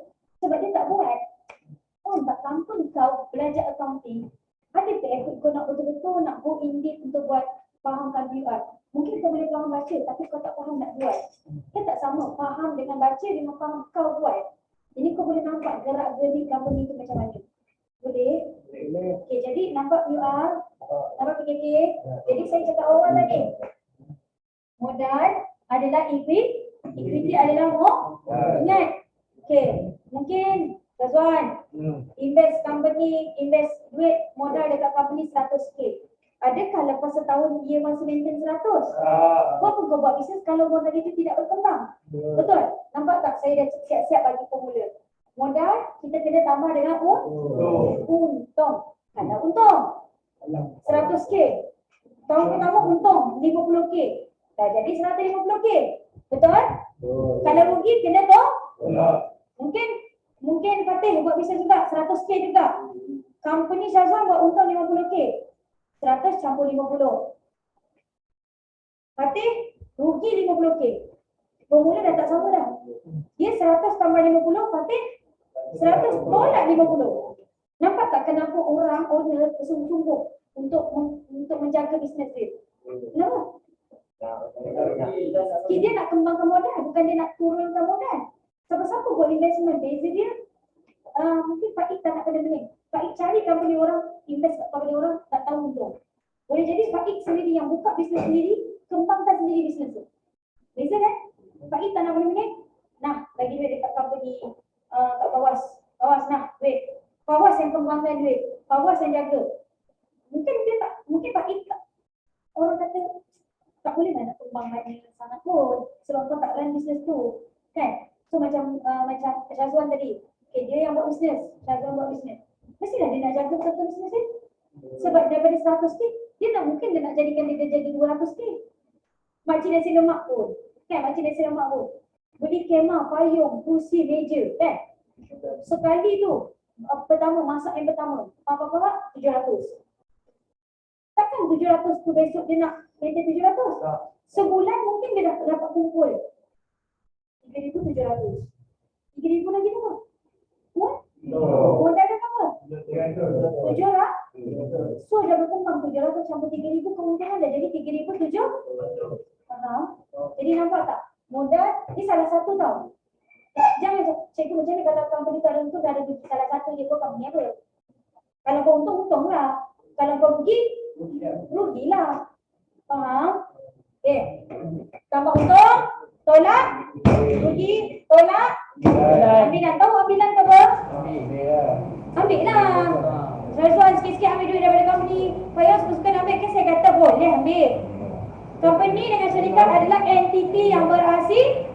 Speaker 1: sebab dia tak buat. Oh, tak tanpa kau belajar accounting, ada tak effort kau nak betul-betul nak go in deep untuk buat fahamkan BUR. Mungkin kau boleh faham baca tapi kau tak faham nak buat. Kan tak sama faham dengan baca dengan faham kau buat. Jadi kau boleh nampak gerak-gerik company tu macam mana. Boleh? Okay, jadi nampak BUR, nampak PKK. Jadi saya cakap awal tadi. Modal adalah equity adalah ingat. Okay, mungkin Razwan, invest duit modal dekat company 100k. Adakah lepas setahun dia masih maintain 100? Apa kau buat bisnes kalau modal itu tidak berkembang? Betul? Nampak tak saya dah siap-siap bagi formula. Modal kita kena tambah dengan untung. Kalau untung 100k. Tahun pertama untung 50k. Dah jadi 150k. Betul? Kalau rugi kena tu? Mungkin Fatih buat bisnes juga 100k juga. Company Syazwan buat untung 50k. 100 campur 50. Fatih rugi 50k. Formula dah tak sama dah. Dia 100 tambah 50, Fatih 100 tolak 50. Nampak tak kenapa orang owner bersungguh-sungguh untuk menjaga bisnes dia? Kenapa? Dia nak kembangkan modal, bukan dia nak turunkan modal. Siapa-siapa buat investment, beza dia mungkin Pak Ik tak nak kena bening. Pak Ik cari company orang, invest kat company orang, tak tahu untung. Boleh jadi Pak Ik sendiri yang buka bisnes sendiri, kembangkan sendiri bisnes tu. Beza kan? Pak Ik tak nak kena bening. Nah, sumbangkan duit. Pak Bos yang jaga. Mungkin Pak Ika. Orang kata, tak boleh nak tumbang banyak sangat pun. Sebab kau tak run bisnes tu. Kan? So macam Syazwan tadi. Okay, dia yang buat bisnes. Syazwan buat bisnes. Mestilah dia nak jaga betul-betul bisnes dia. Sebab daripada 100k, dia tak mungkin dia nak jadikan dia jadi 200k. Makcik nasi lemak pun. Kan, makcik nasi lemak pun. Beli kemah, payung, kursi, meja. Kan? Sekali tu, pertama, masak yang pertama. Apa-apa, 700. Takkan 700 tu besok dia nak maintain 700? Sebulan mungkin dia dapat kumpul 3,700. 3,000 lagi tu apa? Modal dia apa? 700. So dah berkembang 700 campur 3,000 kemungkinan dah jadi 3,700. Faham? Jadi nampak tak? Modal ni salah satu tau. Jangan cikgu macam ni kalau company tu ada untung dah ada salah satu je kau company apa? Kalau kau untung, untung lah. Kalau kau rugilah. Faham? Okay. Tambah untung, tolak, rugi, tolak. Ambilan. Tahu ambilan ke apa? Ambil lah. Syazwan sikit-sikit ambil duit daripada company. Payah suka-suka nak ambil, kan saya kata boleh ambil. Company dengan syarikat adalah entiti yang berasing.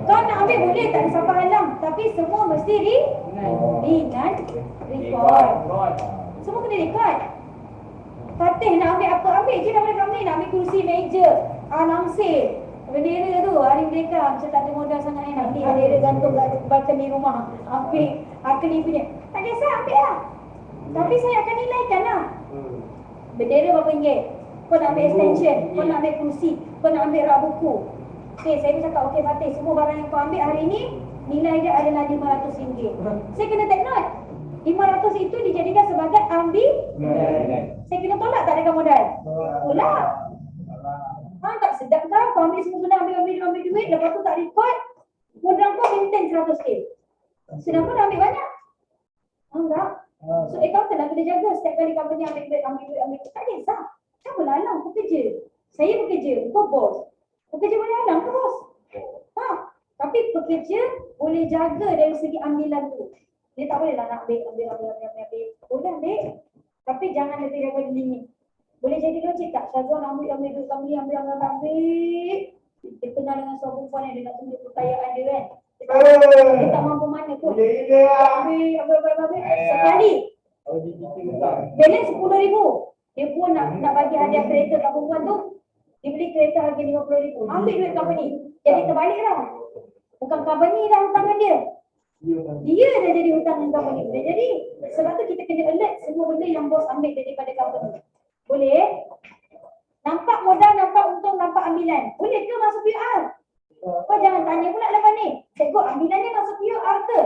Speaker 1: Kau nak ambil boleh, tak ada siapa halang. Tapi semua mesti record. Semua kena record. Fatih nak ambil apa, ambil je daripada company. Nak ambil kursi, meja, langsir, bendera tu, hari mereka macam tak ada modal sangat nak beli bendera gantung kat balkoni rumah. Ambil akli punya. Tak kisah, ambil lah. Tapi saya akan nilaikan lah. Bendera berapa ringgit? Kau nak ambil extension, kau nak ambil kursi, kau nak ambil rak buku. Okay, saya pun cakap, okay Fatih, semua barang yang kau ambil hari ni, nilai dia adalah RM500. Saya kena take note. 500 itu dijadikan sebagai ambil. Saya kena tolak tak dengan modal? Tolak. Tak sedap kan? Kau ambil semua benda, ambil duit, lepas tu tak record, modal kau maintain 100k. Sedang kau dah ambil banyak. Tak? So accountant lah kena jaga setiap kali company ambil duit. Tak kisah. Siapa lah halang? Kau kerja. Saya bekerja, kau bos. Pekerja boleh halang ke bos? Tapi pekerja boleh jaga dari segi ambilan tu. Dia tak boleh lah nak ambil. Boleh ambil. Tapi jangan lebih daripada limit. Boleh jadi logik tak? Syazwan ambil duit company, ambil. Dia kenal dengan seorang perempuan yang dia nak tunjuk kekayaan dia kan. Dia tak mampu mana pun. Ambil. Sekali. Balance 10,000. Dia pun nak bagi hadiah kereta kat perempuan tu. Dia beli kereta harga 50,000. Ambil duit company. Jadi terbalik lah. Bukan company dah hutangan dia. Dia dah jadi hutangan company. Jadi sebab tu kita kena alert semua benda yang bos ambil daripada company. Boleh? Nampak modal, nampak untung, nampak ambilan. Boleh ke masuk PR? Kau jangan tanya pula lepas ni. Cikgu, ambilannya masuk PR ke?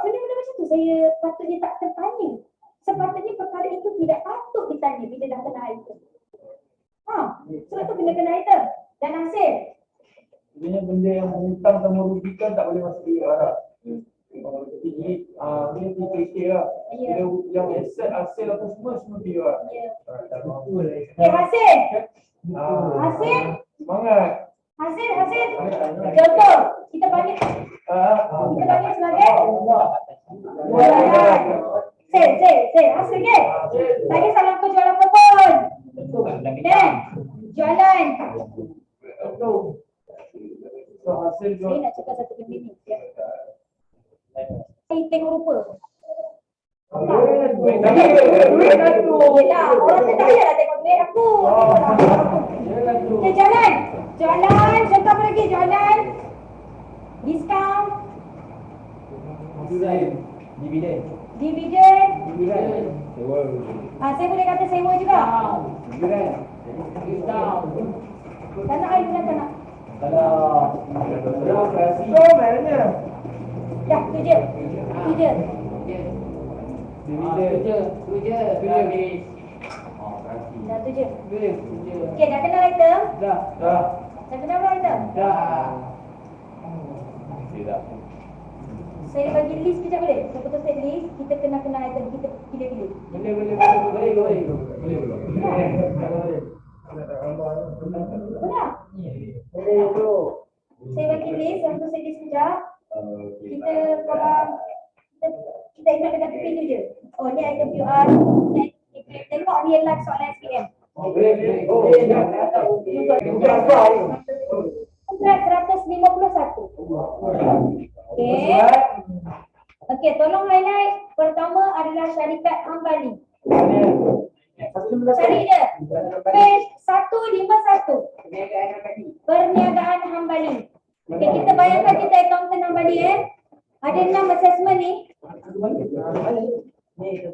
Speaker 1: Benda-benda macam tu saya patutnya tak tertanya. Sepatutnya perkara itu tidak patut ditanya bila dah kena item. Sebab tu kena item. Dan hasil.
Speaker 3: Sebenarnya benda yang hutang sama rugikan tak boleh masuk PR lah. Jadi, dia PKK lah. Yang aset, hasil apa semua PR.
Speaker 1: Okay, hasil. Hasil.
Speaker 3: Semangat.
Speaker 1: Hasil. Contoh, kita balik sebagai jualan. Sel. Hasil ke? Tak kisah lah kau jualan apa pun. Jualan.
Speaker 3: So hasil
Speaker 1: Saya nak cakap satu benda ni. Saya tengok rupa. Yelah, orang tu tak payahlah tengok duit aku. Okay, jalan. Contoh apa lagi? Jualan. Diskaun.
Speaker 3: Dividen.
Speaker 1: Saya boleh kata sewa juga. Tak nak air bukan tak nak.
Speaker 3: Kalau operasi mana?
Speaker 1: Dah, tu je. Dah tu je. Okay, dah kenal item?
Speaker 3: Dah
Speaker 1: kenal berapa item?
Speaker 3: Tidak.
Speaker 1: Saya bagi list kejap boleh? Saya putus set list, kita kenal item, kita pilih-pilih.
Speaker 3: Boleh.
Speaker 1: Saya bagi list, yang tu set list kejap. Kita ingat dekat tepi tu je. Oh, ni item QR. Tengok real life soalan SPM. Surat 151. Okey. Okey, tolong highlight. Pertama adalah syarikat Hambali. Cari dia. Page 151. Perniagaan Hambali. Okey, kita bayangkan kita accountant Hambali Ada 6 assessment ni.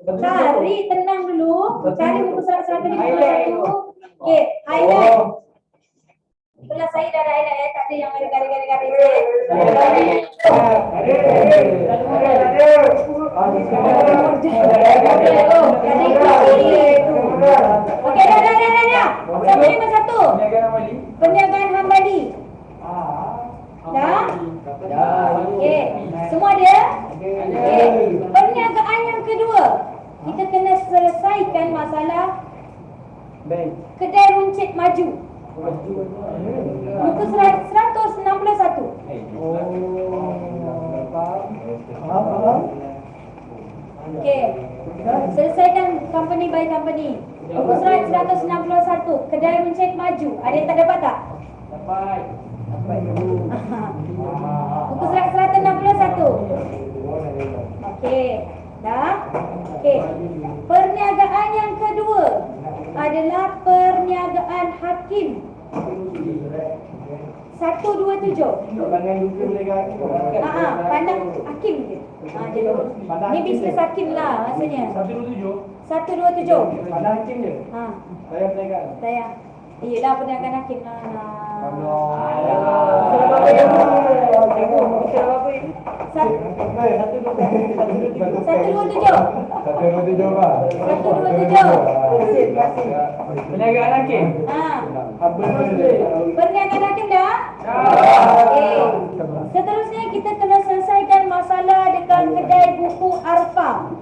Speaker 1: Cari tenang dulu. Cari buku surat 151. Okey, highlight. Itulah saya dah ada highlight tak ada yang ada garis-garis. Okey, dah. Sama ni satu. Perniagaan Hambali. Dah? Okey. Semua ada? Okey. Perniagaan yang kedua. Kita kena selesaikan masalah kedai runcit maju. Muka surat 161. Okey. Selesaikan company by company. Muka surat 161. Kedai runcit maju. Ada yang tak dapat tak?
Speaker 3: Dapat.
Speaker 1: Muka surat 161. Okey. Dah? Okey. Perniagaan yang kedua adalah perniagaan hakim. 127. Pandang hakim je. Ni bisnes hakim lah maksudnya. 127.
Speaker 3: Pandang hakim je. Saya perniagaan.
Speaker 1: Saya. Iyalah perniagaan hakim lah.
Speaker 3: Perniagaan hakim.
Speaker 1: Perniagaan hakim dah? Okey. Seterusnya kita kena selesaikan masalah dekat kedai buku Arfa.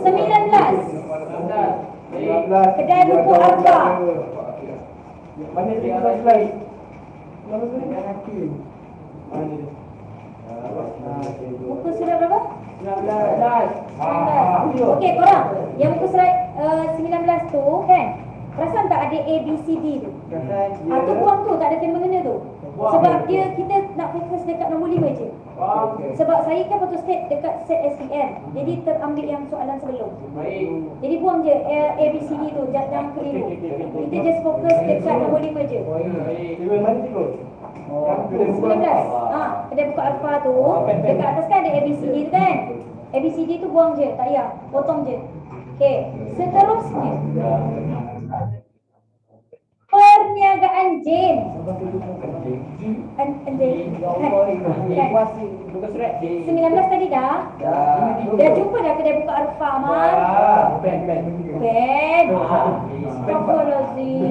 Speaker 1: 19. Kedai buku Arfa.
Speaker 3: Mana tinggal slide?
Speaker 1: Muka surat berapa? 19. Okey, korang. Yang muka surat 19 tu kan? Perasan tak ada A, B, C, D tu? Tu buang tu, tak ada tema mengena tu. Sebab kita nak fokus dekat nombor 5 je. Sebab saya kan photostat dekat set SPM. Jadi terambil yang soalan sebelum. Jadi buang je A, B, C, D tu, jangan keliru. Kita just fokus dekat nombor 5 je. 19. Kedai buka Alfa tu, dekat atas kan ada A, B, C, D tu kan? A, B, C, D tu buang je, tak payah. Potong je. Okey, seterusnya. Perniagaan Jane. Jane. 19 tadi dah? Dah jumpa dah kedai buka Arfa, Amal? Ben. Astagfirullahaladzim.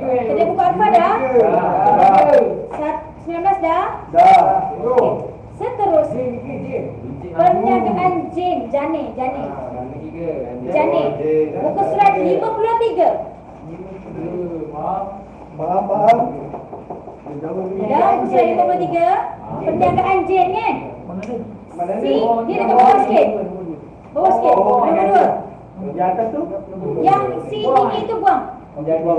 Speaker 1: Kedai buka Arfa dah? 19 dah? Okay. Seterusnya. Perniagaan Jane. Muka surat 53.
Speaker 2: Faham.
Speaker 1: Dah, muka surat 53. Perniagaan Jane kan? Si, dia dekat bawah sikit. Nombor 2.
Speaker 2: Yang atas tu?
Speaker 1: Yang C, D, E tu buang.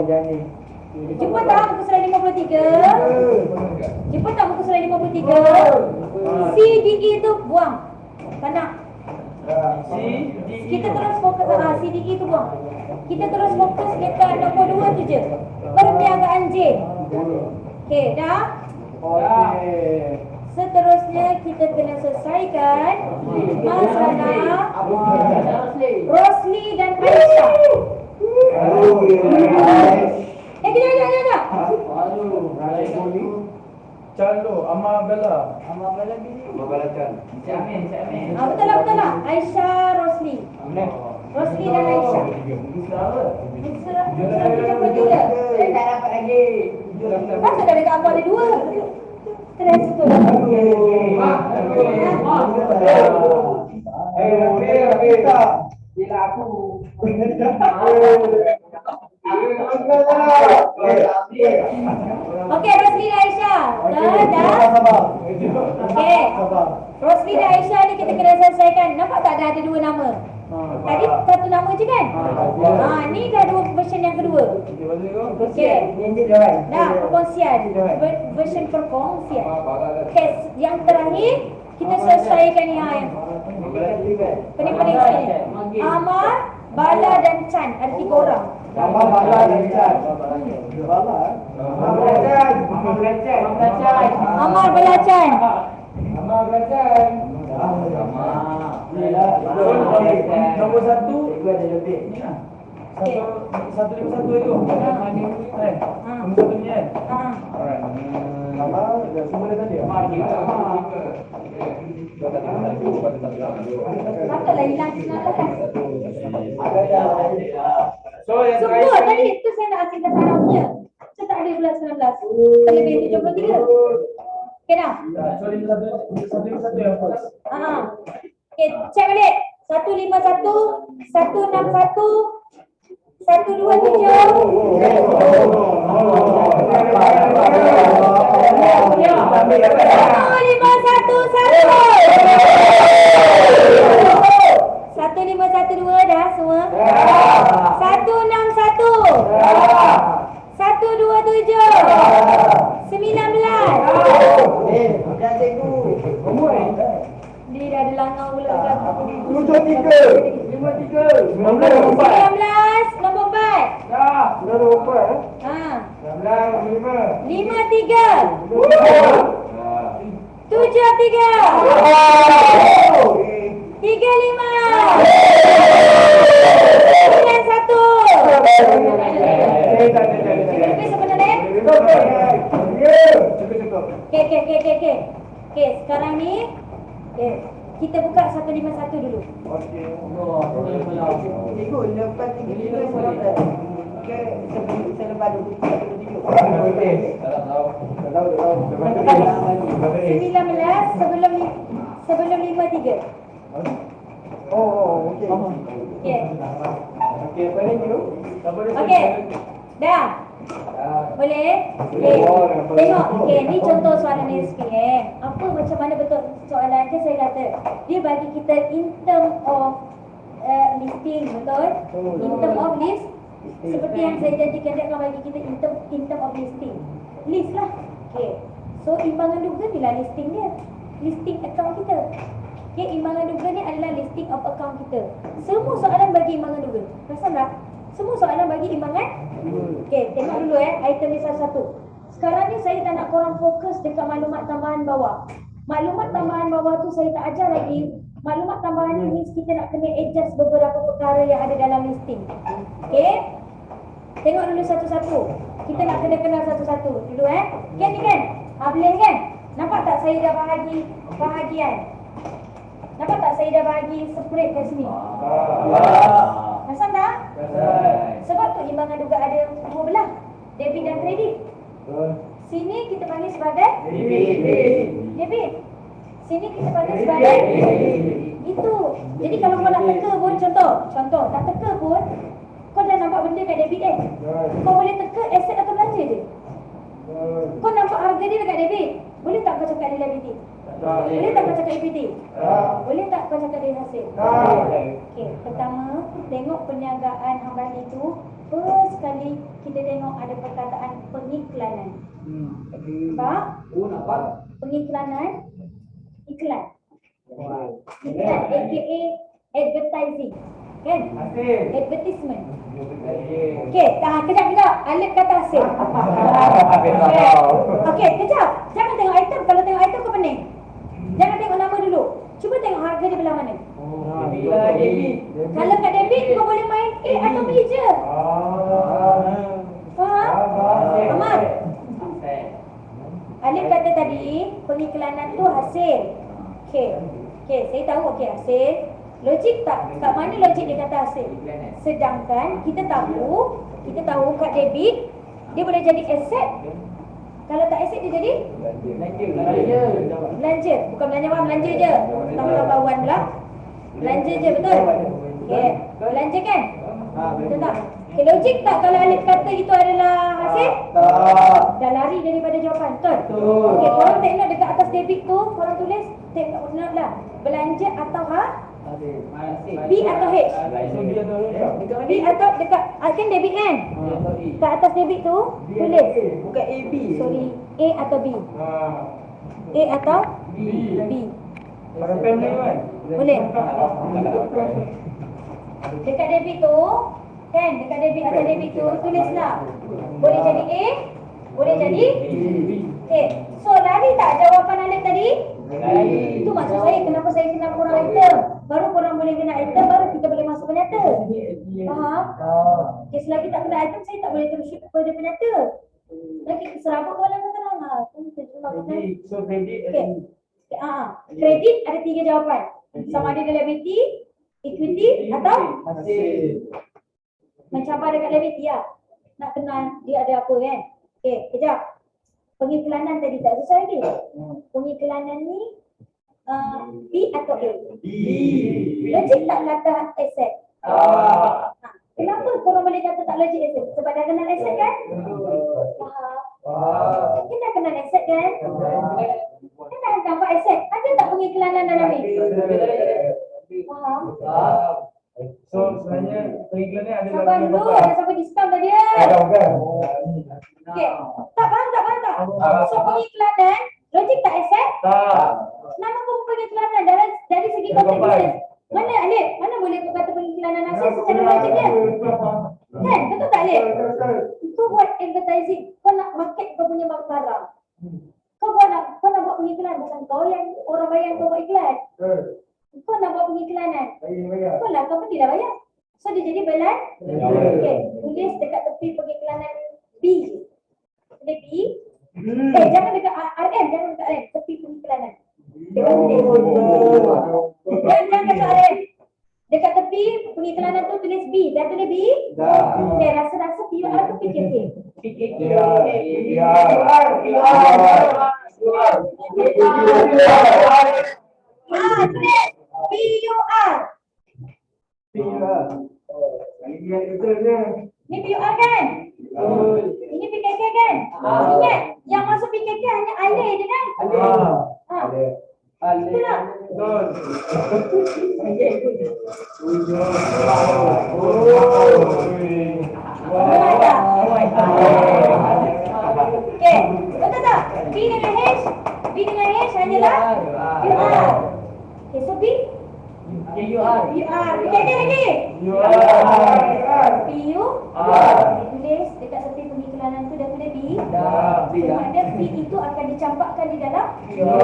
Speaker 2: Jani.
Speaker 1: Jumpa tak muka surat 53? Jumpa tak muka surat 53? C, D, E tu buang. Tak nak. Kita terus fokus C, D, E tu buang. Kita terus fokus dekat nombor 2 tu je. Perniagaan J. Okey, dah?
Speaker 2: Okey.
Speaker 1: Seterusnya kita kena selesaikan masalah Rosli dan Aisyah. Kejap.
Speaker 3: Calo, Ama Bella.
Speaker 1: Betul lah. Aisyah, Rosli. Rosli dan Aisyah. Surat 33.
Speaker 2: Tak dapat lagi.
Speaker 1: Pasal dah dekat apa ada 2. Terus betul.
Speaker 2: Dia aku.
Speaker 1: Okey, Rosli dan Aisyah. Dah. Okey. Rosli dan Aisyah ni kita kena selesaikan. Nampak tak ada dua nama? Tadi satu nama je kan? Ni dah dua version yang kedua. Okey. Dah, perkongsian. Version perkongsian. Okey, yang terakhir kita selesaikan yang pening-pening sekali. Amar, Bala dan Chan. Ada 3 orang.
Speaker 2: Nama Bala dan Chan. Bala.
Speaker 1: Amar, Bala, Chan.
Speaker 3: Nombor 1
Speaker 1: Okey.
Speaker 3: 151 itu. Nombor 1 ni kan? Alright.
Speaker 2: Nama dan semua dia tadi.
Speaker 1: Patutlah hilang semalam kan?
Speaker 3: So yang
Speaker 1: Semua
Speaker 3: terakhir
Speaker 1: tadi tu saya nak asingkan sarang punya. Saya tak ada bulan 19. Terlebih 73. Okey dah?
Speaker 3: so 151 yang first.
Speaker 1: Okey, check balik. 151, 161, 1512 dah semua. 161. 127. 19.
Speaker 2: Jangan cikgu.
Speaker 1: Dia dah ada langau pula kat
Speaker 2: 73. 53.
Speaker 1: 19 nombor 4.
Speaker 2: Dah. Sudah lupa eh.
Speaker 1: 53. 73. 35. 91. Sebenarnya Okey, sekarang ni kita buka 151 dulu.
Speaker 2: Cikgu, lepas 3 selepas
Speaker 1: 19 sebelum 53.
Speaker 2: Oh, okey.
Speaker 1: Okey.
Speaker 2: Okey, apa ni cikgu?
Speaker 1: Okey. Dah. Boleh? Tengok. Okey, ni contoh soalan SK Apa macam mana betul soalan ke saya kata. Dia bagi kita in term of listing, betul? In term of list. Seperti yang saya janjikan dia akan bagi kita in term of listing. List lah. Okey. So imbangan duga ni lah listing dia. Listing account kita. Okey, imbangan duga ni adalah listing of account kita. Semua soalan bagi imbangan duga. Perasan tak? Semua soalan bagi imbangan. Okey, tengok dulu item ni satu-satu. Sekarang ni saya tak nak korang fokus dekat maklumat tambahan bawah. Maklumat tambahan bawah tu saya tak ajar lagi. Maklumat tambahan ni means kita nak kena adjust beberapa perkara yang ada dalam listing. Okey? Tengok dulu satu-satu. Kita nak kena kenal satu-satu dulu Kan ni kan? Boleh kan? Nampak tak saya dah bahagi bahagian? Nampak tak saya dah bahagi separate kat sini? Perasan tak? Sebab tu imbangan duga ada dua belah, debit dan kredit. Sini kita panggil sebagai debit. Sini kita panggil sebagai itu. Jadi kalau kau nak teka pun, contoh tak teka pun, kau dah nampak benda kat debit kau boleh teka aset atau belanja je. Kau nampak harga dia dekat debit, boleh tak kau cakap dia liability? Boleh tak kau cakap equity? Boleh tak kau cakap dia hasil? Okey, pertama tengok perniagaan hamba itu. First sekali kita tengok ada perkataan pengiklanan. Nampak? Pengiklanan, iklan. Iklan aka advertising. Kan? Advertisement. Okey, kejap. Alif kata hasil. Okey, kejap. Jangan tengok item. Kalau tengok item kau pening. Jangan tengok nama dulu. Cuba tengok harga dia belah mana. Kalau kat debit kau boleh main A atau B je. Faham? Amat. Alif kata tadi pengiklanan tu hasil. Okey, saya tahu hasil. Logik tak? Kat mana logik dia kata hasil? Sedangkan kita tahu kat debit dia boleh jadi aset. Kalau tak aset dia jadi belanja. Bukan belanja wang, belanja je. Tambah wan pula. Belanja je, betul? Okey. Belanja kan? Betul tak? Okay, logik tak kalau Alif kata itu adalah hasil?
Speaker 2: Tak.
Speaker 1: Dah lari daripada jawapan, betul?
Speaker 2: Betul.
Speaker 1: Okey, korang tengok dekat atas debit tu, korang tulis, tengok note lah. Belanja atau B atau H?
Speaker 3: So dia tu
Speaker 1: B atau dekat, kan debit kan? Kat atas debit tu, tulis.
Speaker 2: Bukan AB.
Speaker 1: Sorry, A atau B? A atau B?
Speaker 3: Pakai pen ni kan?
Speaker 1: Boleh? Dekat debit tu, kan? Dekat debit atau debit tu, tulislah. Boleh jadi A, boleh jadi A. So, lari tak jawapan Alif tadi? Itu maksud saya, kenapa saya kenal korang item. Baru korang boleh kenal item, baru kita boleh masuk penyata. Faham? Okay, selagi tak kenal item, saya tak boleh terus shoot kepada penyata. Lagi serabut bola kau tenang lah.
Speaker 3: Jadi, so kredit
Speaker 1: Kredit ada 3 jawapan. Sama ada liability, equity atau
Speaker 3: hasil.
Speaker 1: macam apa dekat liability lah. Nak kenal dia ada apa kan. Okay, kejap. Pengiklanan tadi tak selesai lagi. Pengiklanan ni B atau A? Logik tak kata asset? Kenapa korang boleh kata tak logik asset? Sebab dah kenal asset kan? Faham? Kita dah kenal asset kan? Kan dah nampak asset? Ada tak pengiklanan dalam ni? Faham?
Speaker 3: So sebenarnya periklan ni ada
Speaker 1: Sabar dulu, ada siapa diskaun tadi ya? Okey, tak faham tak? So pengiklanan, logik tak asset?
Speaker 3: Tak.
Speaker 1: Nama pun pengiklanan dari segi konteks bisnes. Mana Alif? Mana boleh kau kata pengiklanan aset secara logik dia? Kan? Betul tak Alif? Kau buat advertising, kau nak market kau punya barang. Kau nak buat pengiklan, bukan kau yang orang bayar kau buat iklan. Kau nak buat pengiklanan. Kau lah, kau pun tidak bayar. So dia jadi belan. Okey, tulis dekat tepi pengiklanan B. Tulis B. Jangan dekat RM, jangan dekat RM, tepi pengiklanan. Jangan dekat RM. Dekat tepi pengiklanan tu tulis B. Dah tulis B? Okey, rasa-rasa PUR tu PKK. Tulis PUR. Ni PUR kan? Ini PKK kan? Ingat, yang masuk PKK hanya Ale je kan? Itulah. Okey, betul tak? B dengan H hanyalah PUR. Okay, so B? PUR. PKK lagi? PUR. Tulis dekat tepi pengiklanan tu dah tulis B. Maknanya P itu akan dicampakkan di dalam PUR.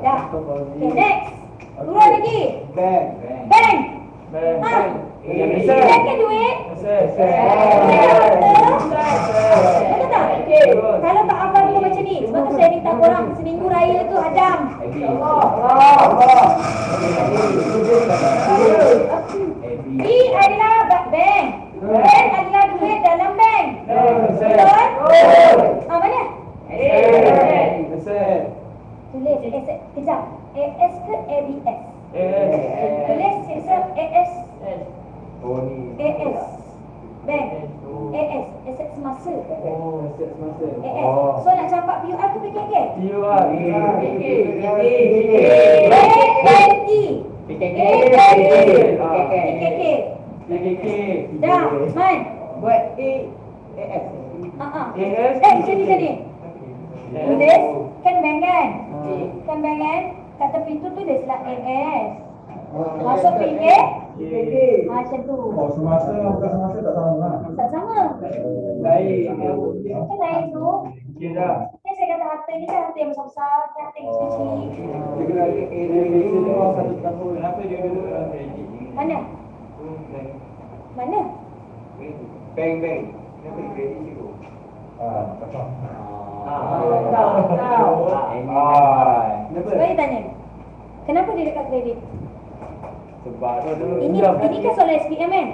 Speaker 1: Dah. Okay, next. Turun lagi. Bank. Second duit. Betul tak? Kalau tak hafal pun macam ni. Sebab tu saya minta korang seminggu raya tu hadam. B adalah bank. Bank adalah duit dalam bank. Betul? Mana? Tulis asset. Kejap. AS ke ABS? Tulis sistem AS. AS. Bank. AS. Aset semasa. AS. So nak campak PUR ke PKK? PKK. Dah, Man.
Speaker 2: Buat AS.
Speaker 1: Macam ni. Tulis, kan bank kan? Kan bank kan? Kat tepi tu tulislah AS. Masuk PK. Macam tu.
Speaker 3: Semasa bukan semasa tak sama lah.
Speaker 1: Tak sama. Kan lain tu.
Speaker 3: Okey dah.
Speaker 1: Kan saya kata harta ni kan harta yang besar-besar, kan harta yang kecil.
Speaker 3: Kenapa dia dulu
Speaker 1: Mana? Mana?
Speaker 2: Bank. Kenapa kredit situ?
Speaker 1: Saya tanya. Kenapa dia dekat kredit?
Speaker 2: Sebab
Speaker 1: Ini kan soalan SPM kan?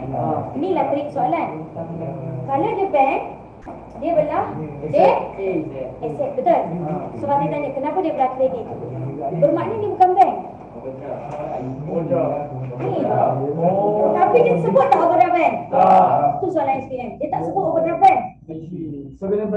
Speaker 1: Inilah trik soalan. Kalau dia bank, dia belah asset, betul? So Fatih tanya, kenapa dia belah kredit? Bermakna dia bukan bank.
Speaker 3: Overdraft.
Speaker 1: Ni.
Speaker 3: Oh.
Speaker 1: Tapi dia sebut tak overdraft bank?
Speaker 3: Tak.
Speaker 1: Tu soalan SPM. Dia tak sebut overdraft bank.
Speaker 3: So kena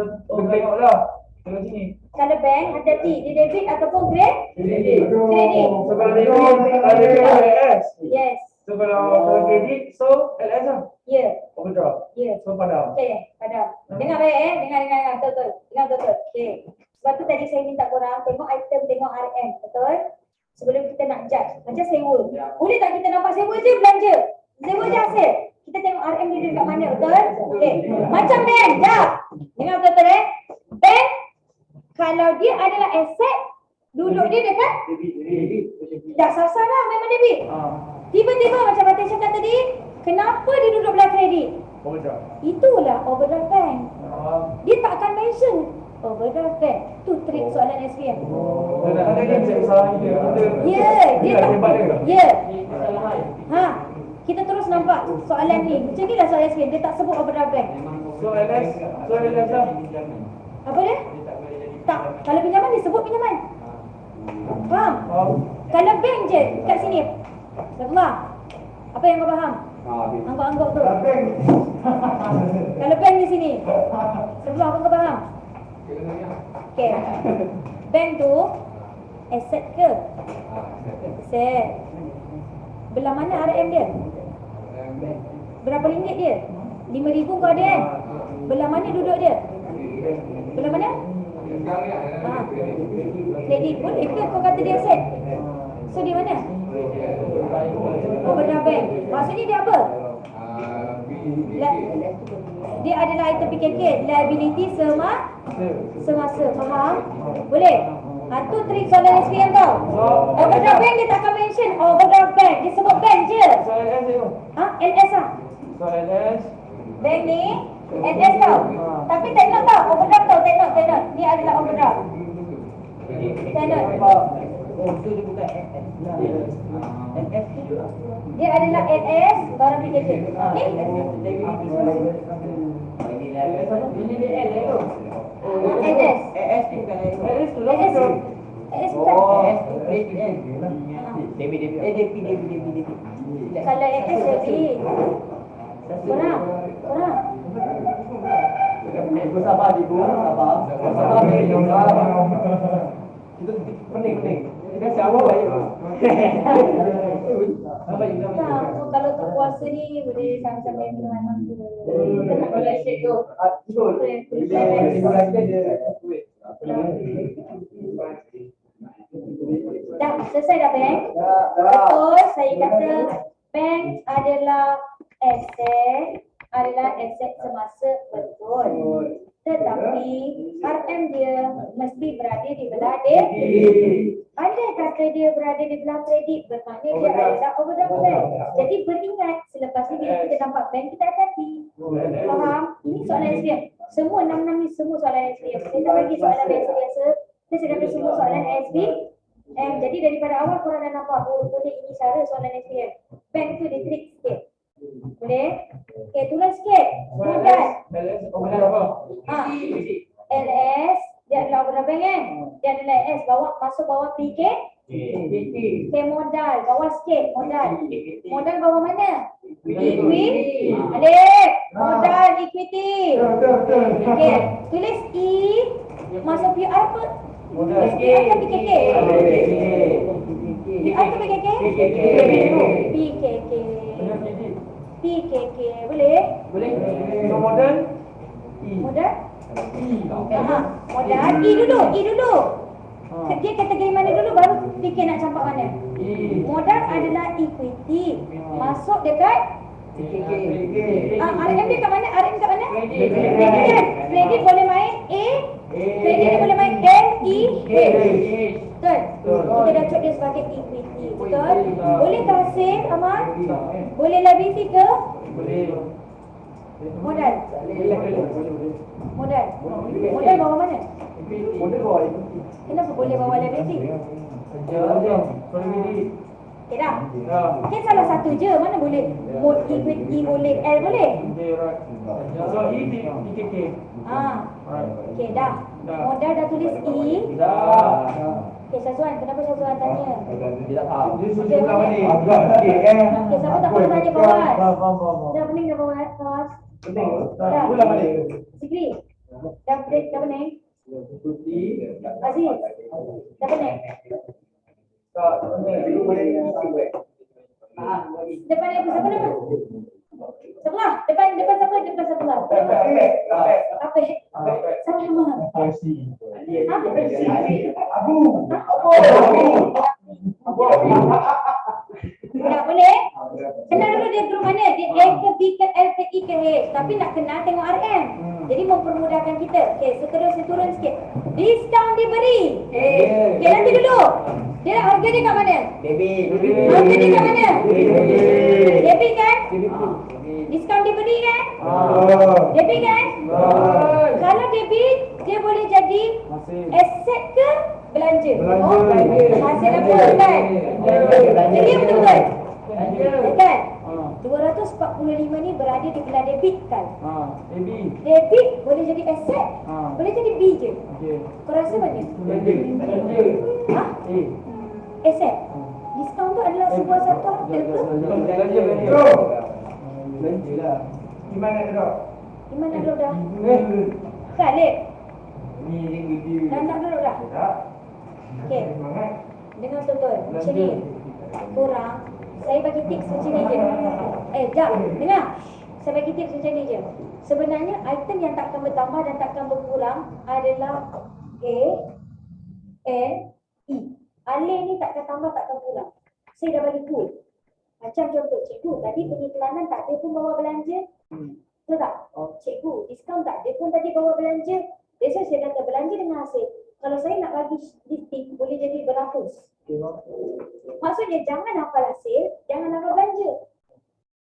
Speaker 3: tengoklah. Tengok sini.
Speaker 1: Kalau bank hati-hati, dia debit ataupun
Speaker 3: Kredit.
Speaker 1: Kredit.
Speaker 3: So kalau debit, ada LS.
Speaker 1: Yes.
Speaker 3: So kalau kredit, so LS lah.
Speaker 1: Ya.
Speaker 3: Overdraft.
Speaker 1: Ya.
Speaker 3: So padam.
Speaker 1: Okey, padam. Dengar baik dengar betul. Dengar betul. Okey. Sebab tu tadi saya minta korang tengok item, tengok RM, betul? Sebelum kita nak judge. Macam sewa. Boleh tak kita nampak sewa je belanja? Sewa je hasil. Kita tengok RM dia dekat mana, betul? Okey. Macam bank, jap. Dengar betul bank, kalau dia adalah aset, duduk dia dekat dah sasar lah memang debit. Tiba-tiba macam Fatih cakap tadi, kenapa dia duduk belah kredit?
Speaker 3: Overdraft.
Speaker 1: Itulah overdraft bank. Dia tak akan mention overdraft bank. Tu trik soalan SPM.
Speaker 3: Ada dia cek salah dia.
Speaker 1: Ya, dia tak.
Speaker 3: hebat dia.
Speaker 1: Ya. Ha. Kita terus nampak soalan ni. Macam ni lah soalan SPM. Dia tak sebut overdraft bank.
Speaker 3: So LS lah.
Speaker 1: Apa dia? Tak. Kalau pinjaman dia sebut pinjaman. Faham? Kalau bank je kat sini. Abdullah, apa yang kau faham? Angguk-angguk tu. Kalau bank di sini. Sebelah apa kau faham? Okey. Bank tu aset ke? Aset. Belah mana RM dia? Berapa ringgit dia? 5,000 kau ada kan? Belah mana duduk dia? Belah mana? Kredit. Boleh ke kau kata dia aset? So dia mana? Overdraft bank. Maksudnya dia apa? Dia adalah item PKK, liability semasa. Faham? Boleh? Tu trik soalan SPM tau. Overdraft bank dia tak akan mention overdraft bank. Dia sebut bank je.
Speaker 3: So LS tu.
Speaker 1: LS lah.
Speaker 3: So LS.
Speaker 1: Bank ni LS tau. Tapi take note tau. Overdraft tau. Take note. Ni adalah overdraft. Take note. Dia adalah LS barang PKK. Ni? LS.
Speaker 3: LS tu lah.
Speaker 1: LS bukan. Kalau LS debit. Korang.
Speaker 2: Ibu sabar, ibu sabar. Kita pening. Kita siapa baik.
Speaker 1: Tak, kalau tak puasa ni boleh sama-sama minum air mangga. Kita nak boleh shake tu. Dah selesai dah bank? Betul, saya kata bank adalah aset semasa, betul. Tetapi RM dia mesti berada di belah debit. Andai kata dia berada di belah kredit, bermakna dia adalah overdraft bank. Jadi beringat, selepas ni bila kita nampak bank, kita hati-hati. Faham? Ini soalan SPM. Semua 6 ni semua soalan SPM. Saya tak bagi soalan biasa-biasa. Saya kata semua soalan SPM. Jadi daripada awal korang dah nampak, boleh ini cara soalan SPM. Bank tu dia trik sikit. Boleh? Okay, tulis sikit. Mudah.
Speaker 3: LS overdraft apa?
Speaker 1: LS, dia adalah overdraft bank kan? Dia adalah LS, masuk bawah PK. Okay, modal, bawah sikit, modal. Modal bawah mana? Equity. Alif, modal equity. Okay, tulis E, masuk PR apa? Tulis PR ke PKK? PR ke PKK? PKK. PKK, boleh?
Speaker 3: So modal.
Speaker 1: Modal? Modal. E dulu. Dia kategori mana dulu baru fikir nak campak mana. Modal adalah equity. Masuk dekat RM dia kat mana? RM kat mana? Kredit boleh main A. Kredit dia boleh main N, E, H. Betul? Kita dah cek dia sebagai equity. Betul? Boleh ke hasil, Amal? Boleh liability ke? Modal. Modal bawah mana? Kenapa boleh bawa liability? Okay dah. Okay, salah satu je. Mana boleh equity boleh, L boleh?
Speaker 3: So E PKK.
Speaker 1: Okay dah. Modal dah tulis E.
Speaker 2: Dah.
Speaker 1: Okay, Syazwan, kenapa Syazwan tanya?
Speaker 2: Tidak faham.
Speaker 3: Dia suruh ulang balik.
Speaker 2: Agak sikit
Speaker 1: Okay, siapa tak perlu tanya kawan?
Speaker 3: Faham.
Speaker 1: Dah pening dah kawan? Kawan?
Speaker 3: Penting.
Speaker 1: Dah.
Speaker 3: Ulang balik.
Speaker 1: Sikri? Dah pening?
Speaker 3: Putih.
Speaker 1: Aziz? Dah pening?
Speaker 3: Tak, dulu boleh sampai.
Speaker 1: Depan lagi siapa nama? Sebelah? Depan siapa? Depan sebelah. Apa? Siapa nama?
Speaker 3: Versi.
Speaker 1: Apa?
Speaker 3: Abu.
Speaker 1: Tak boleh? Kenal dulu dia group mana? Dia A ke B ke L ke E ke H. Tapi nak kenal tengok RM. Jadi mempermudahkan kita. Okay, seterusnya turun sikit. Diskaun diberi. Okay, nanti dulu. Dia harga dia kat mana? Harga dia kat mana? Debit kan? Diskaun diberi kan? Debit kan? Kalau debit, dia boleh jadi aset ke belanja? Hasil apa kan? Jadi yang betul-betul? Kan? 245 ni berada di belah debit kan? Debit boleh jadi aset, boleh jadi B je. Kau rasa mana? Ha? Aset. Diskaun tu adalah sebuah satu harta ke?
Speaker 3: Di mana dok?
Speaker 1: Di mana dulu dah? Khalid, dah nak dulu dah? Okey, dengar betul-betul. Macam ni. Korang, saya bagi tips macam ni je. Jap, dengar. Saya bagi tips macam ni je. Sebenarnya item yang takkan bertambah dan takkan berkurang adalah A, N, E. Alih ni takkan tambah, takkan kurang. Saya dah bagi tool. Macam contoh, cikgu, tadi pengiklanan tak ada pun bawa belanja. Betul tak? Cikgu, diskaun tak ada pun tadi bawa belanja. That's why saya kata belanja dengan hasil. Kalau saya nak bagi listing, boleh jadi beratus. Maksudnya jangan hafal hasil, jangan hafal belanja.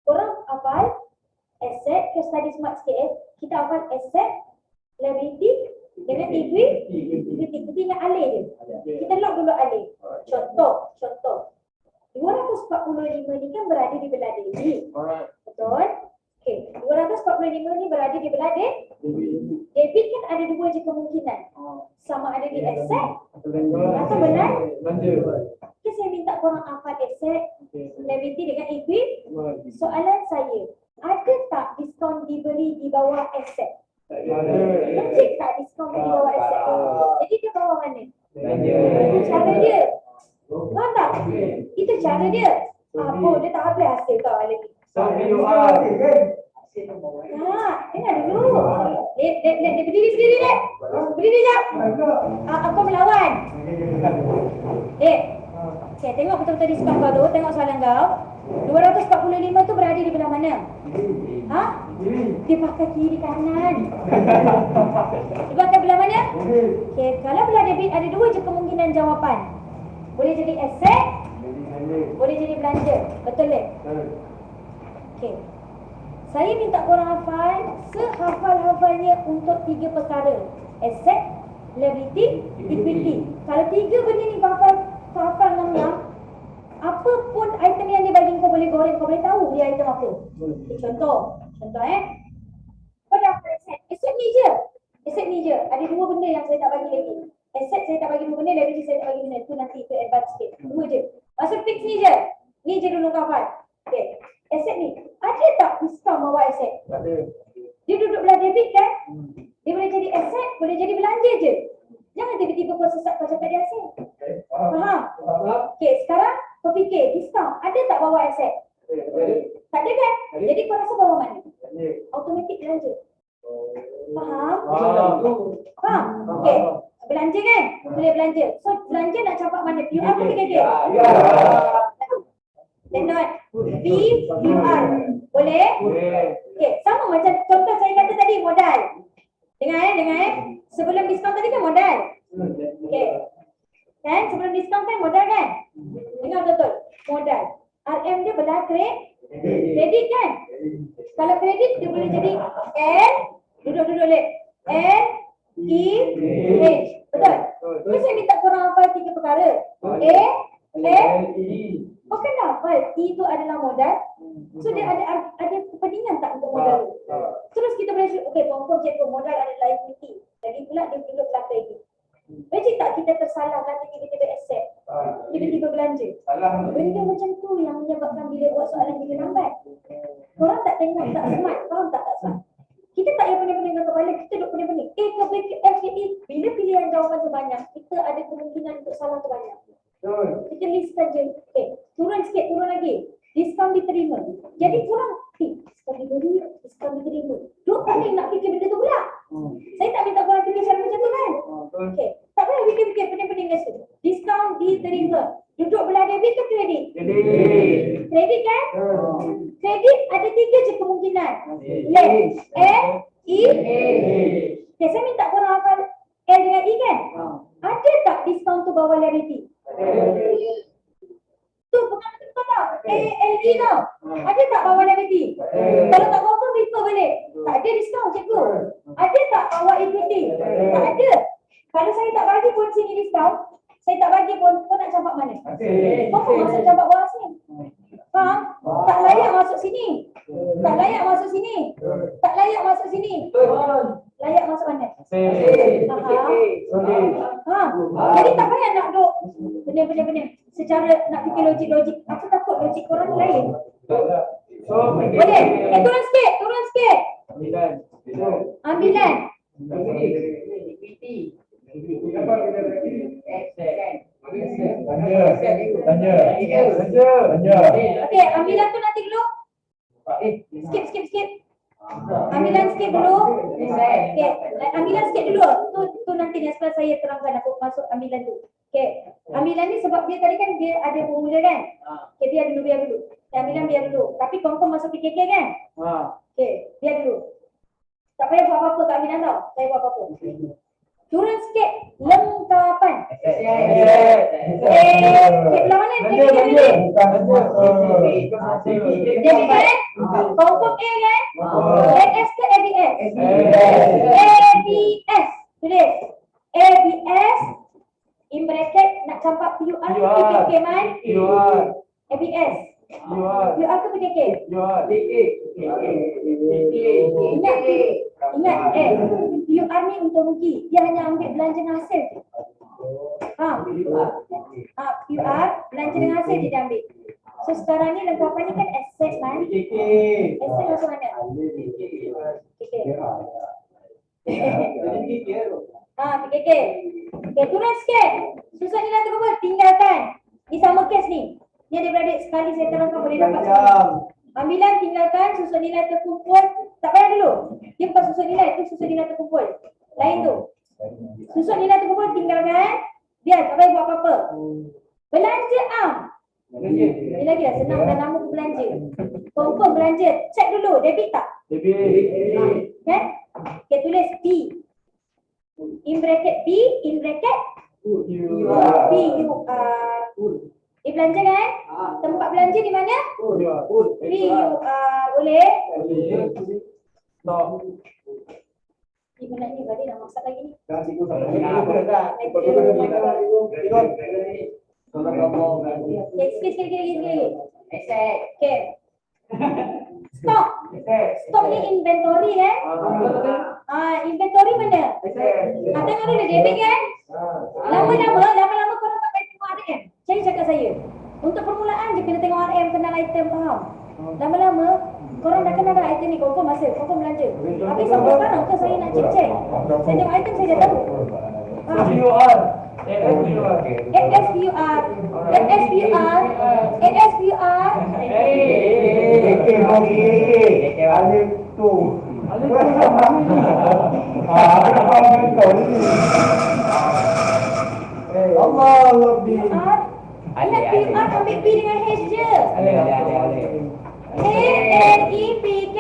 Speaker 1: Korang hafal asset, ke study smart sikit kita hafal asset, liability dengan equity. Kita ingat alih je. Kita lock dulu alih. Contoh. 245 ni kan berada di belah debit. Betul? Okey, 245 ni berada di belah debit kan ada dua je kemungkinan. Sama ada di asset atau belanja. Okay, saya minta korang hafal asset, liability dengan equity. Soalan saya, ada tak diskaun diberi di bawah asset? Logik tak diskaun di bawah asset? Jadi dia bawah mana? Cara dia. Faham tak? Itu cara dia. Apa? Dia tak habis hasil tau lagi. Dengar dulu. Dia berdiri sendiri dek. Berdiri jap. Aku melawan. Dek. Okay, tengok betul-betul di sebelah kau tu. Tengok soalan kau. 245 tu berada di belah mana? Ha? Dia pakai kiri kanan. Dia pakai belah mana? Okay, kalau belah debit ada dua je kemungkinan jawapan. Boleh jadi aset, boleh jadi belanja. Betul tak? Okay. Saya minta korang hafal sehafal-hafalnya untuk tiga perkara. Asset, liability, equity. Kalau tiga benda ni kau hafal ngam-ngam, apa pun item yang dia bagi kau boleh goreng, kau boleh tahu dia item apa. Contoh kau dah hafal asset. Asset ni je. Ada dua benda yang saya tak bagi lagi. Asset saya tak bagi dua benda, liability saya tak bagi benda. Itu nanti itu advance sikit. Dua je. Maksud fix ni je. Ni je dulu kau hafal. Okay. Asset ni, ada tak diskaun bawa aset?
Speaker 3: Tak ada.
Speaker 1: Dia duduk belah debit kan? Dia boleh jadi aset, boleh jadi belanja je. Jangan tiba-tiba kau sesat kau cakap dia aset. Faham? Okay, sekarang kau fikir, diskaun ada tak bawa aset? Tak ada kan? Jadi kau rasa bawa mana? Automatik belanja. Faham? Faham? Okay. Belanja kan? Boleh belanja. So, belanja nak campak mana? PR ke PKK? Tendon PUR. Boleh? Okey, sama macam contoh saya kata tadi modal. Dengar. Sebelum diskaun tadi kan modal. Okey. Kan sebelum diskaun kan modal kan? Dengar betul. Modal. RM dia belah kredit kan? Kalau kredit dia boleh jadi L, duduk lek. L E H. Betul? Terus saya minta korang hafal tiga perkara. A, L, E. Kau kan dah hafal E itu adalah modal. So dia ada kepentingan tak untuk modal tu? Terus kita boleh okey, confirm cikgu modal adalah equity. Lagi pula dia duduk belah kredit. Logik tak kita tersalah kata tiba-tiba accept, tiba-tiba belanja?
Speaker 3: Salah.
Speaker 1: Benda macam tu yang menyebabkan bila buat soalan kita lambat. Korang tak tengok, tak smart, faham tak smart? Kita tak payah pening-pening dengan kepala, kita duduk pening-pening. A ke B ke F ke E, bila pilihan jawapan tu banyak, kita ada kemungkinan untuk salah tu banyak. Kita list saja. Turun sikit, turun lagi. Diskaun diterima. Jadi kurang, diskaun diberi, diskaun diterima. Duk pening nak fikir benda tu pula. Saya tak minta korang fikir cara macam tu kan? Tak payah fikir-fikir pening-pening rasa. Diskaun diterima. Duduk belah debit ke kredit? Kredit kan? Kredit ada 3 je kemungkinan. Less. L, E. Okay, saya minta korang hafal L dengan E kan? Ada tak diskaun tu bawah liability? Tu bukan betul tak? A, L, E tau. Ada tak bawah liability? Kalau tak confirm, refer balik. Tak ada diskaun cikgu. Ada tak bawah equity? Tak ada. Kalau saya tak bagi pun sini diskaun, saya tak bagi pun, kau nak campak mana? Kau pun masuk campak bawah sini. Faham? Tak layak masuk sini. Tak layak masuk sini. Tak layak masuk sini. Layak masuk mana? Faham? Jadi tak payah nak duk benda-benda secara nak fikir logik-logik. Aku takut logik korang lain. Boleh? Turun sikit, turun sikit. Ambilan. Okey, ambilan tu nanti dulu. Skip. Ambilan sikit dulu. Okey, ambilan sikit dulu. Tu nanti setelah saya terangkan aku masuk ambilan tu. Okey, ambilan ni sebab dia tadi kan dia ada formula kan? Okey, biar dulu. Ambilan biar dulu. Tapi confirm masuk PKK kan? Okey, biar dulu. Tak payah buat apa-apa kat ambilan tau. Saya buat apa-apa. Turun sikit lengkapan. Belah mana? Debit kan? Confirm A kan? AS ke ABS? ABS. Tulis. ABS. In bracket nak campak PUR ke PKK man? ABS. PUR ke PKK? Ingat PUR ni untuk rugi. Dia hanya ambil belanja dengan hasil. PUR belanja dengan hasil dia ambil. So sekarang ni lengkapan ni kan aset kan? Aset masuk mana? PKK. Okay, turun sikit. Susah nilai terkumpul, tinggalkan. Ni sama kes ni. Ni adik-beradik sekali saya terangkan boleh dapat semua. Ambilan tinggalkan, susun nilai terkumpul. Tak payah dulu. Dia bukan susun nilai, itu susun nilai terkumpul. Lain tu. Susun nilai terkumpul, tinggalkan. Biar, tak payah buat apa-apa. Belanja am. Ini lagi lah, senang dah nama belanja. Confirm belanja. Check dulu, debit tak? Kan? Okay, tulis B. In bracket B, in bracket B, belanja kan? Tempat belanja di mana? Boleh? Gimana ni? Balik nak masak lagi ni. Sikit. Okay. Stok. Stok ni inventory kan? Inventory mana? Tengok dulu debit kan? Lama-lama korang tak payah tengok RM. Saya cakap saya. Untuk permulaan je kena tengok RM, kenal item, faham? Lama-lama korang dah kenal dah item ni, confirm masa, confirm belanja. Habis sampai sekarang ke saya nak check. Saya tengok item saya dah tahu.
Speaker 2: Allah lebih.
Speaker 1: Ingat PR ambil P dengan H je. A-N-E-P-K.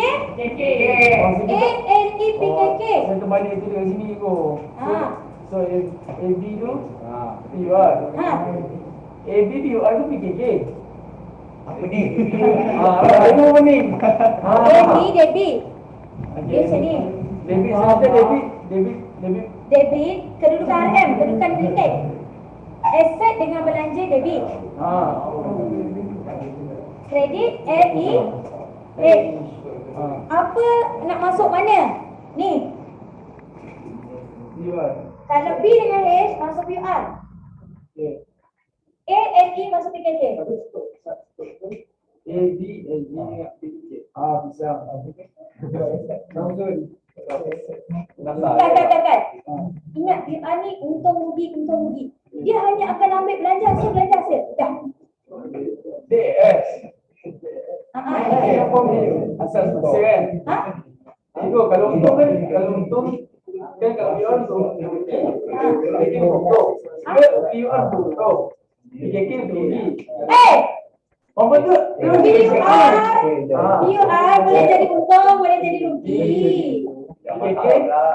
Speaker 1: A-N-E-P-K-K.
Speaker 3: Saya kembali itu dekat sini ko. So AB tu PUR. AB PUR tu PKK. Apa ni? Apa ni?
Speaker 1: Debit. Dia sini. Debit kedudukan RM, kedudukan kredit. Aset dengan belanja debit. Kredit LE. Apa nak masuk mana? Ni. Kalau B dengan H masuk Faham?
Speaker 3: Okay.
Speaker 1: A and E masuk PKK.
Speaker 3: Tapi stop. A, B, PKK. Bisa.
Speaker 1: Kan. Ingat dia ni untung rugi. Dia hanya akan ambil belanja hasil. Dah.
Speaker 3: DS.
Speaker 1: Ha.
Speaker 3: Asal selesai kan?
Speaker 1: Ha?
Speaker 3: Itu kalau untung kan kalau you are untung PKK untung. You are untung. PKK rugi. Apa tu?
Speaker 1: PR boleh jadi untung, boleh jadi rugi.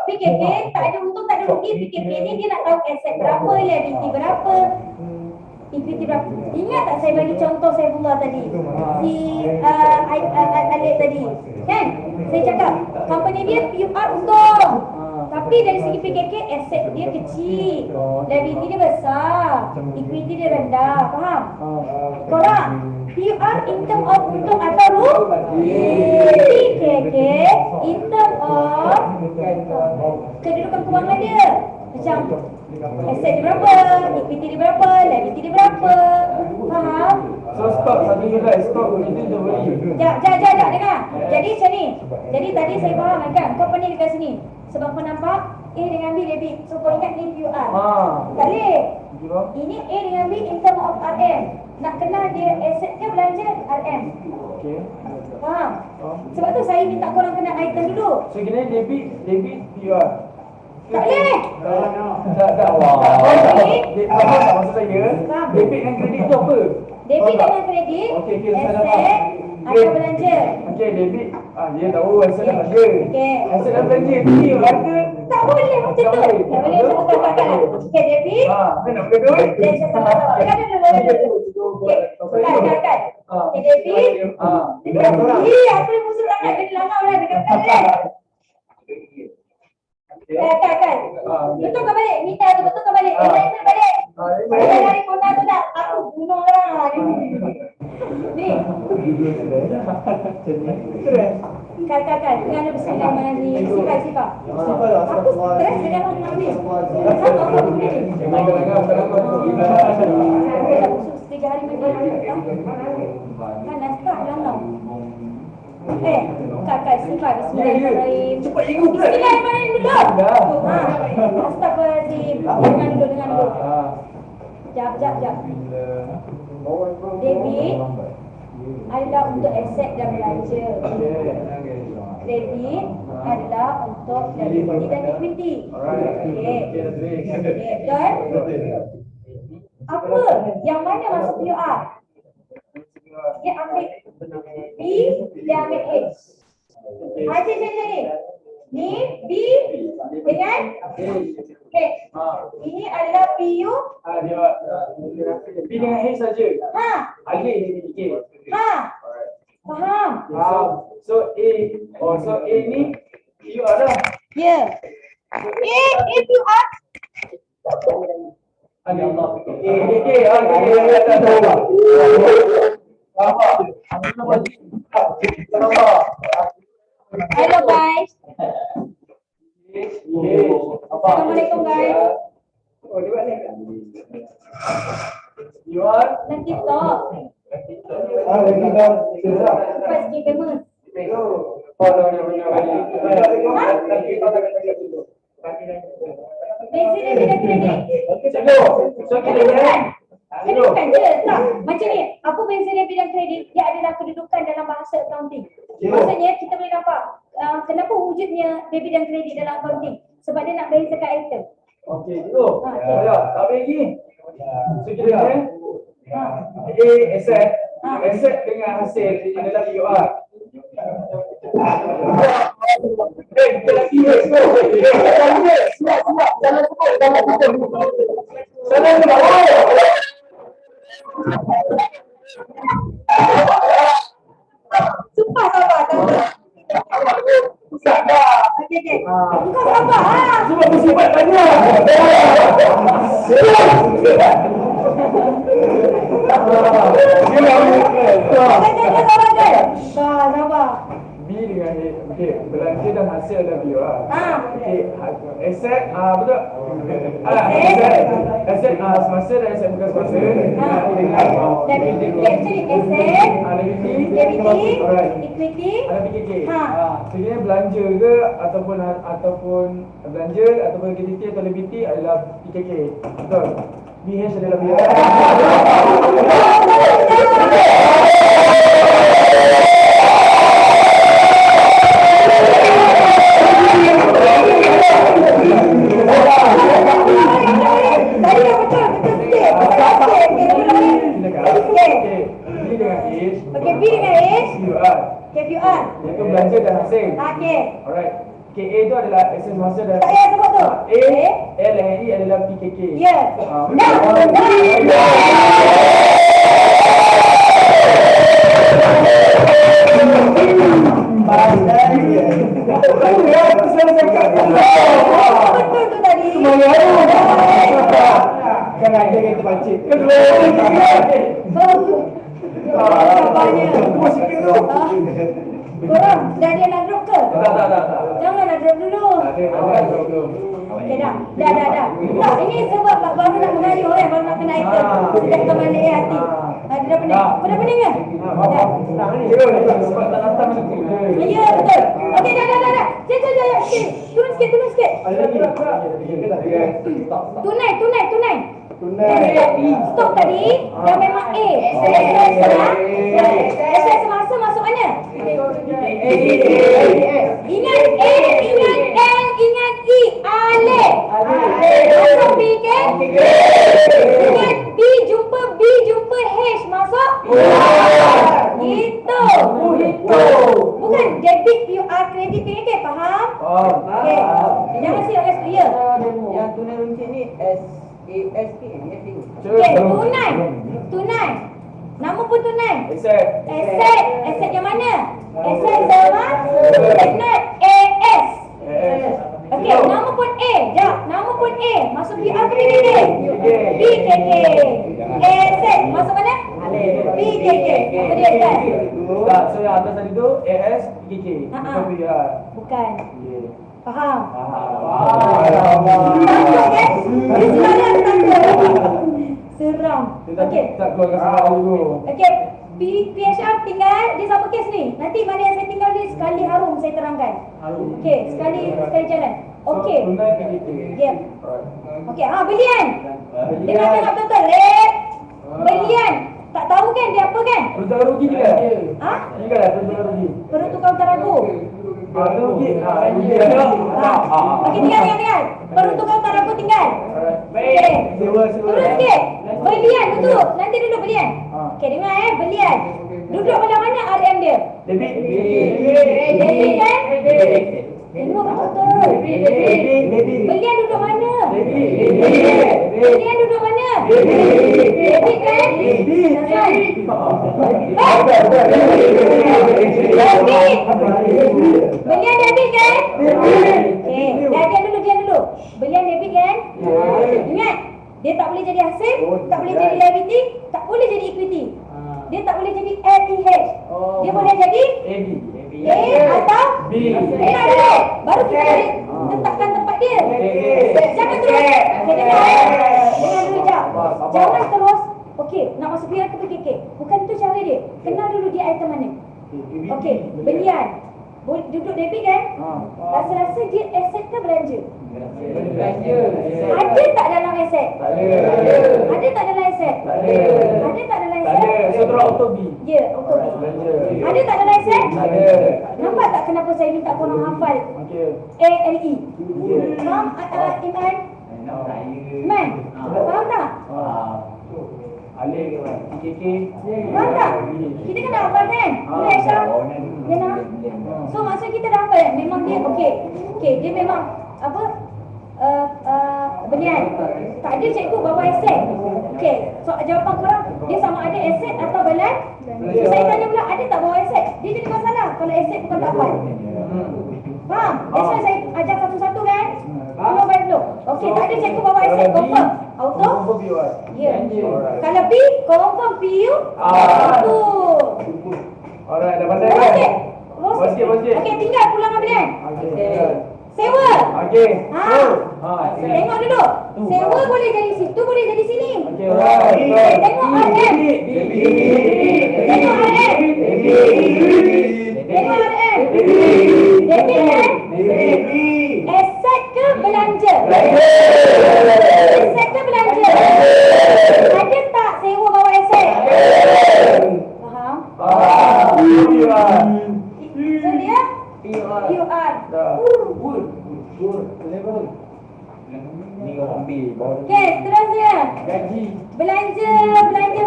Speaker 1: PKK tak ada untung, tak ada rugi. PKK ni dia nak tahu aset berapa, liability berapa, equity berapa. Ingat tak saya bagi contoh Saifullah tadi? Si Alif tadi. Kan? Saya cakap, company dia PR untung. Tapi dari segi PKK, aset dia kecil. Liability dia besar. Equity dia rendah. Faham? Korang, PR in term of untung atau rugi. PKK in term of kedudukan kewangan dia. Macam aset dia berapa, equity dia berapa, liability dia berapa. Faham?
Speaker 3: So stop satu nilai, stop itu je beli.
Speaker 1: Sekejap, dengar. Jadi macam ni. Jadi tadi saya faham kan, kau pening dekat sini. Sebab kau nampak A dengan B debit. So kau ingat ni QR. Tak boleh. Ini A dengan B in term of RM. Nak kenal dia aset dia belanja RM.
Speaker 3: Okay.
Speaker 1: Faham? Sebab tu saya minta korang kenal item dulu.
Speaker 3: So kena debit QR.
Speaker 1: Tak boleh.
Speaker 3: Tak. Tak maksud saya. Debit dengan kredit tu apa?
Speaker 1: Debit dengan kredit,
Speaker 3: Okey, saya
Speaker 1: aset
Speaker 3: faham.
Speaker 1: atau belanja.
Speaker 3: Okey, debit. Dia tahu aset dah belanja.
Speaker 1: Okey.
Speaker 3: Aset dah belanja ni harga.
Speaker 1: Tak boleh macam tu. Tak boleh macam tu kan. Okey, debit.
Speaker 3: Kan nak beli duit.
Speaker 1: Kan dulu. Kan. Okey, debit. Apa yang musuh sangat dia langgar orang dekat kan. Kan. Betul ke balik? Minta tu betul ke balik? Email balik. Saya dari kota tu dah. Aku bunuh orang. Ni. Kan. Dengan bismillahirrahmanirrahim. Sifat. Aku stres dengan orang ambil. Aku ni. Aku khusus 3 hari mandi. Kan dah start langgar. Kakak sifat bismillahirrahmanirrahim.
Speaker 3: Cepat ingat pula.
Speaker 1: Bismillahirrahmanirrahim dulu. Astagfirullahaladzim. Dengar dulu. Jap. Debit adalah untuk aset dan belanja. Kredit adalah untuk liability dan equity. Okey. Betul? Apa? Yang mana masuk QR? Dia ambil B, dia ambil H. Macam ni. Ni B dengan H. Ini adalah PU.
Speaker 3: B dengan H saja. Alih ni fikir.
Speaker 1: Faham?
Speaker 3: So A ni QR dah.
Speaker 1: Ya. A QR. Hello guys. Assalamualaikum guys.
Speaker 3: You are
Speaker 1: Nanti talk. Lepas dia kemas. Beza dia beda kredit. Kedudukan je. Tak. Macam ni. Apa beza dia bidang kredit? Dia adalah kedudukan dalam bahasa accounting. Maksudnya kita boleh nampak kenapa wujudnya debit dan kredit dalam accounting. Sebab dia nak bezakan item.
Speaker 3: Okey, tu. Tak boleh lagi. So kita A aset dengan hasil adalah QR. Kita lagi
Speaker 1: Sumpah sabar. Okey. Bukan sabar.
Speaker 3: Sebab musibah tanya.
Speaker 1: Sabar.
Speaker 3: B dengan A. Okey, belanja dan hasil ada B lah. Okey, aset betul. Aset semasa dan aset bukan semasa.
Speaker 1: Actually asset, liability, equity.
Speaker 3: Ada PKK.
Speaker 1: Ha.
Speaker 3: Sebenarnya belanja ke ataupun belanja ataupun liquidity atau liability adalah PKK. Betul. BH adalah BH.
Speaker 1: Tadi dah betul sikit.
Speaker 3: B dengan H.
Speaker 1: Okey, B dengan H.
Speaker 3: QR.
Speaker 1: KPR.
Speaker 3: Iaitu belanja dan hasil.
Speaker 1: Okey.
Speaker 3: Alright. KA tu adalah akses masa dan
Speaker 1: Tak payah sebut tu.
Speaker 3: L dengan E adalah PKK.
Speaker 1: Ya. Betul tu tadi.
Speaker 2: Kan ada yang terpancit.
Speaker 1: Sabarnya. Korang dah ada nak drop ke?
Speaker 3: Tak.
Speaker 1: Jangan nak drop dulu. Okey dah. Dah. Tak, ini sebab baru nak mengayuh baru nak kena item. Sudah kembali hati. Dia dah pening. Kau dah pening ke? Dah.
Speaker 3: Sebab tak datang macam tu.
Speaker 1: Ya, betul. Okey, dah. Cik. Turun sikit. Tunai. Stop tadi. Dah memang A. SS semasa masuk mana? Ingat A, ingat L, ingat E. Ale. Masuk B kan? Ingat B jumpa H. Masuk? Gitu. Bukan debit QR kredit PKK. Faham? Okey. Jangan silap guys. Ya.
Speaker 4: Yang tunai runcit ni SAST.
Speaker 1: Okey, tunai. Nama pun tunai. Aset yang mana? Aset sama not AS. Okey, nama pun A. Jap, nama pun A. Masuk PR ke PKK? PKK. Aset masuk mana? PKK. Apa dia kan?
Speaker 3: Tak, so yang atas tadi tu AS PKK. Bukan PR.
Speaker 1: Bukan. Faham?
Speaker 3: Faham.
Speaker 1: Takut kan? Dia selalu takut. Seram. Okey.
Speaker 3: Tak keluarkan salah dulu.
Speaker 1: Okey. PHR tinggal dia sama kes ni. Nanti mana yang saya tinggal ni sekali harum saya terangkan. Okey, sekali jalan. Okey.
Speaker 3: Tunai PKK.
Speaker 1: Ya. Okey, belian. Dengar betul-betul. Red. Belian. Tak tahu kan dia apa kan?
Speaker 3: Peruntukan rugi juga.
Speaker 1: Ha?
Speaker 3: Juga lah peruntukan rugi.
Speaker 1: Peruntukan utara ragu.
Speaker 3: Rugi.
Speaker 1: Okey, tinggal. Peruntukan utara ragu tinggal. Okey. Turun sikit. Belian duduk. Nanti duduk belian. Okey, dengar belian. Duduk belah mana RM dia?
Speaker 3: Debit.
Speaker 1: Debit kan? Dengar betul-betul. Belian duduk mana? Belian duduk mana? Debit kan? Selesai. Debit. Belian debit kan? Okey, diam dulu. Belian debit kan? Ingat, dia tak boleh jadi hasil, tak boleh jadi liability, tak boleh jadi equity. Dia tak boleh jadi LEH. Dia boleh jadi A atau B. Dengar dulu. Baru kita boleh letakkan tempat dia. Jangan terus. Okey, dengar dulu jap. Jangan terus. Okey, nak masuk PR ke PKK? Bukan tu cara dia. Kenal dulu dia item mana. Okey, belian. Duduk debit kan? Rasa-rasa dia aset ke belanja? Ada tak dalam aset? Ada tak dalam aset? Ada tak dalam aset?
Speaker 3: So terus auto B.
Speaker 1: Ya, auto B. Ada tak dalam aset? Nampak tak kenapa saya minta korang hafal ALE? Faham Iman? Iman? Faham tak?
Speaker 3: Alih PKK.
Speaker 1: Faham tak? Kita kena hafal kan? Boleh Aisyah? Ya nak? So maksud kita dah hafal kan? Memang dia okey, dia memang apa? Belian. Tak ada cikgu bawa aset. Okey, so jawapan korang dia sama ada aset atau belan. So, saya tanya pula ada tak bawa aset? Dia jadi masalah kalau aset bukan tak hafal. Faham? That's why saya ajar satu-satu kan? Flow by flow. Okey, tak ada cikgu bawa aset. Confirm? Auto? Ya. Kalau B, confirm PU? Auto.
Speaker 3: Alright, dah pandai kan?
Speaker 1: Okey.
Speaker 3: Sikit.
Speaker 1: Okey, tinggal pulang ambilan. Sewa.
Speaker 3: Okey.
Speaker 1: Tengok dulu. Sewa boleh jadi situ, boleh jadi sini.
Speaker 2: nanti.
Speaker 1: Okey, seterusnya.
Speaker 3: Gaji.
Speaker 1: Belanja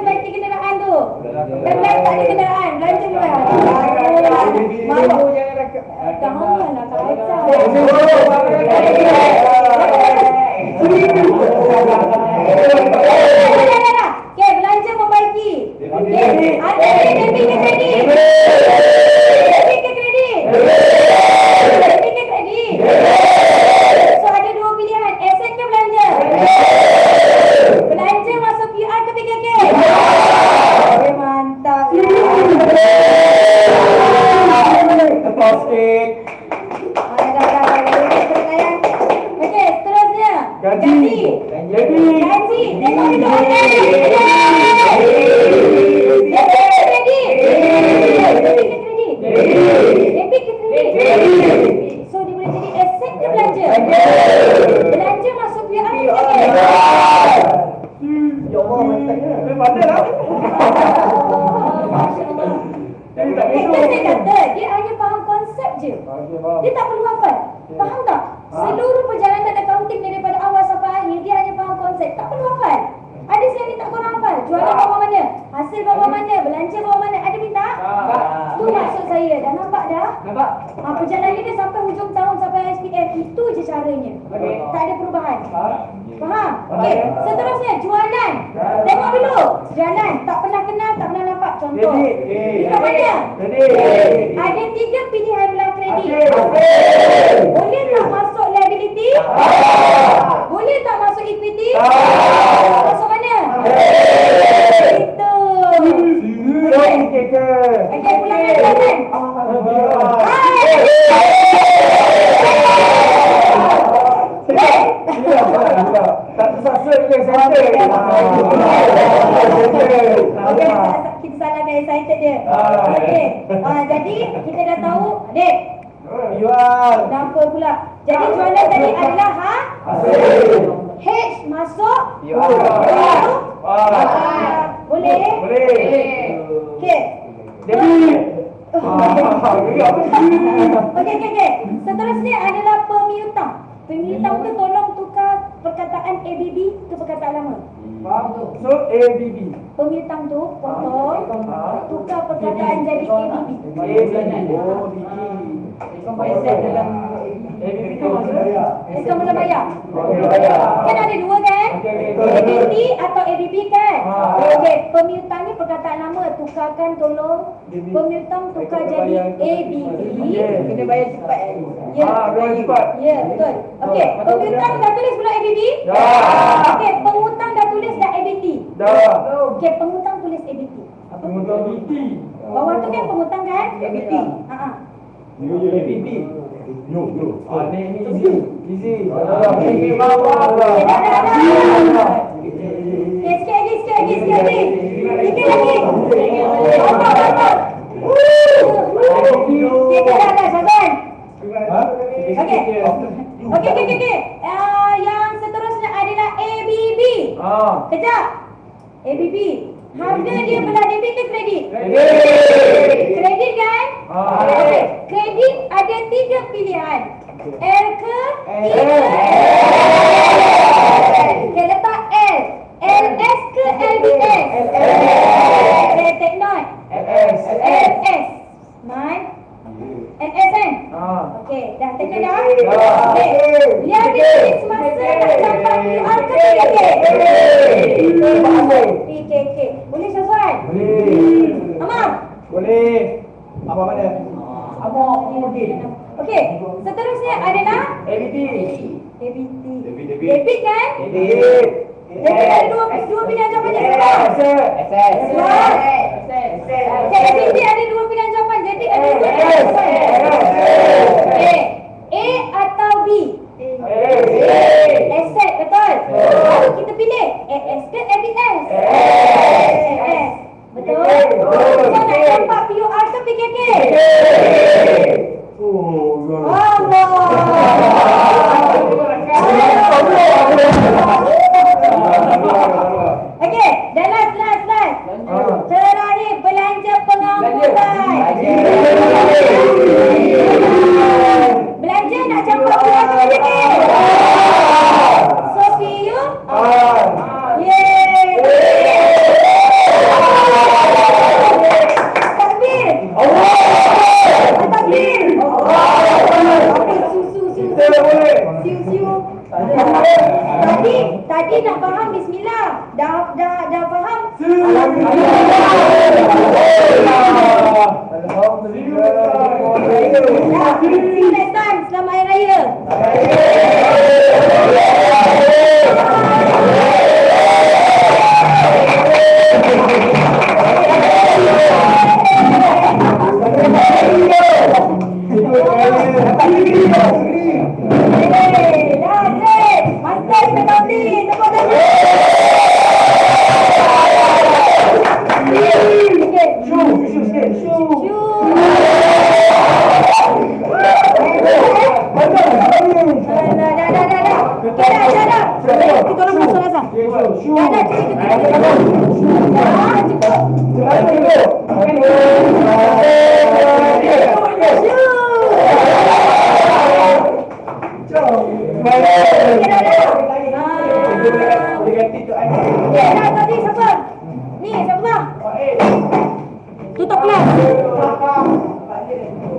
Speaker 1: baiki kenderaan tu. Belanja tak ada kenderaan, belanja dulu.
Speaker 4: Ibu jangan rakam.
Speaker 1: Janganlah kacau. Okey, belanja membaiki. Okey, ada debit ke kredit? Debit ke kredit? Debit ke kredit? So ada dua pilihan, aset ke belanja? Belanja masuk PR ke PKK? Mantap.
Speaker 2: Lepas sikit.
Speaker 1: Okey, seterusnya.
Speaker 2: Gaji.
Speaker 1: Gaji. Tengok dulu atas. Debit ke kredit? Debit ke kredit? Debit ke kredit? So dia boleh jadi aset ke belanja? Belanja masuk PR ke PKK?
Speaker 4: Ya Allah, mantapnya.
Speaker 2: Pandai lah.
Speaker 1: Kita saya kata dia hanya faham konsep je. Dia tak perlu hafal. Faham tak? Seluruh perjalanan accounting daripada awal sampai akhir dia hanya faham konsep. Tak perlu hafal. Ada saya minta korang hafal. Jualan bawah mana? Hasil bawah mana? Belanja bawah mana? Ada minta? Tu maksud saya. Dah nampak dah?
Speaker 3: Nampak?
Speaker 1: Perjalanan dia sampai hujung tahun sampai SPF. Itu je caranya. Tak ada perubahan. Faham? Okey, seterusnya jualan. Tengok dulu. Jalan, tak pernah kenal, tak pernah nampak. Contoh. Dekat mana? Ada 3 pilihan belah kredit. Boleh tak masuk liability? Boleh tak masuk equity? Masuk mana? Itu. Okey, pulang kan?
Speaker 2: Tak tersasa dengan saya.
Speaker 1: Okey, kita salahkan excited dia. Okey. Jadi kita dah tahu, Dek.
Speaker 2: Jual.
Speaker 1: Apa pula? Jadi jualan tadi adalah H masuk. Boleh? Okey. Okey. Seterusnya adalah pemiutang. Pemiutang tu tolong tukar perkataan ABB ke perkataan lama.
Speaker 2: So ABB.
Speaker 1: Pemiutang tu potong, tukar perkataan jadi ABB.
Speaker 2: ABB tu maksudnya?
Speaker 1: Itu mula bayar. Kan ada dua kan? ABT atau ABB kan? Okey, pemiutang ni perkataan lama, tukarkan tolong. Pemiutang tukar jadi ABB.
Speaker 4: Kena bayar cepat.
Speaker 1: Ya.
Speaker 2: Bayar cepat.
Speaker 1: Ya, betul. Okey, pemiutang dah tulis belum ABB? Okey, pengutang dah tulis dah ABT. Okey, pengutang tulis ABT.
Speaker 2: Pengutang BT.
Speaker 1: Bawah tu kan pengutang kan?
Speaker 4: ABT.
Speaker 2: ABB. Ni easy.
Speaker 1: Okey, dah. Okey, sikit lagi. Sikit lagi. Okey, dah, Syazwan. Okey. Yang seterusnya adalah ABB. Kejap. ABB. Harga dia belah debit ke kredit? Kredit kan? Okey. Kredit ada 3 pilihan. L ke E ke Okey, letak L. LS ke LBS? Okey, take note. LS. Man. LS kan? Okey, dah tengok dah? Okey. Liability semasa nak campak QR ke PKK? Boleh Syazwan? Amam?
Speaker 2: Boleh. Apa mana?
Speaker 1: Okey, seterusnya adalah
Speaker 2: ABT.
Speaker 1: debit kan? Debit ada dua pilihan jawapan. ABT ada 2 pilihan jawapan. Jadi ada 2 pilihan jawapan. Okey, A atau B? Asset, betul. Lalu kita pilih AS ke ABS? AS. Betul? So nak campak PUR ke PKK? Okey, dah last. Terakhir belanja pengangkutan. Belanja nak campak PUR ke PKK? So PU bismillah. Dah faham? Dah. See you next time. Selamat Hari Raya. Dah, Zed. Master kita kau ni. Tepuk tangan. Okay. Dah. Okay, dah. Kita orang masuk asal. Dah, cepat. Okay, dah.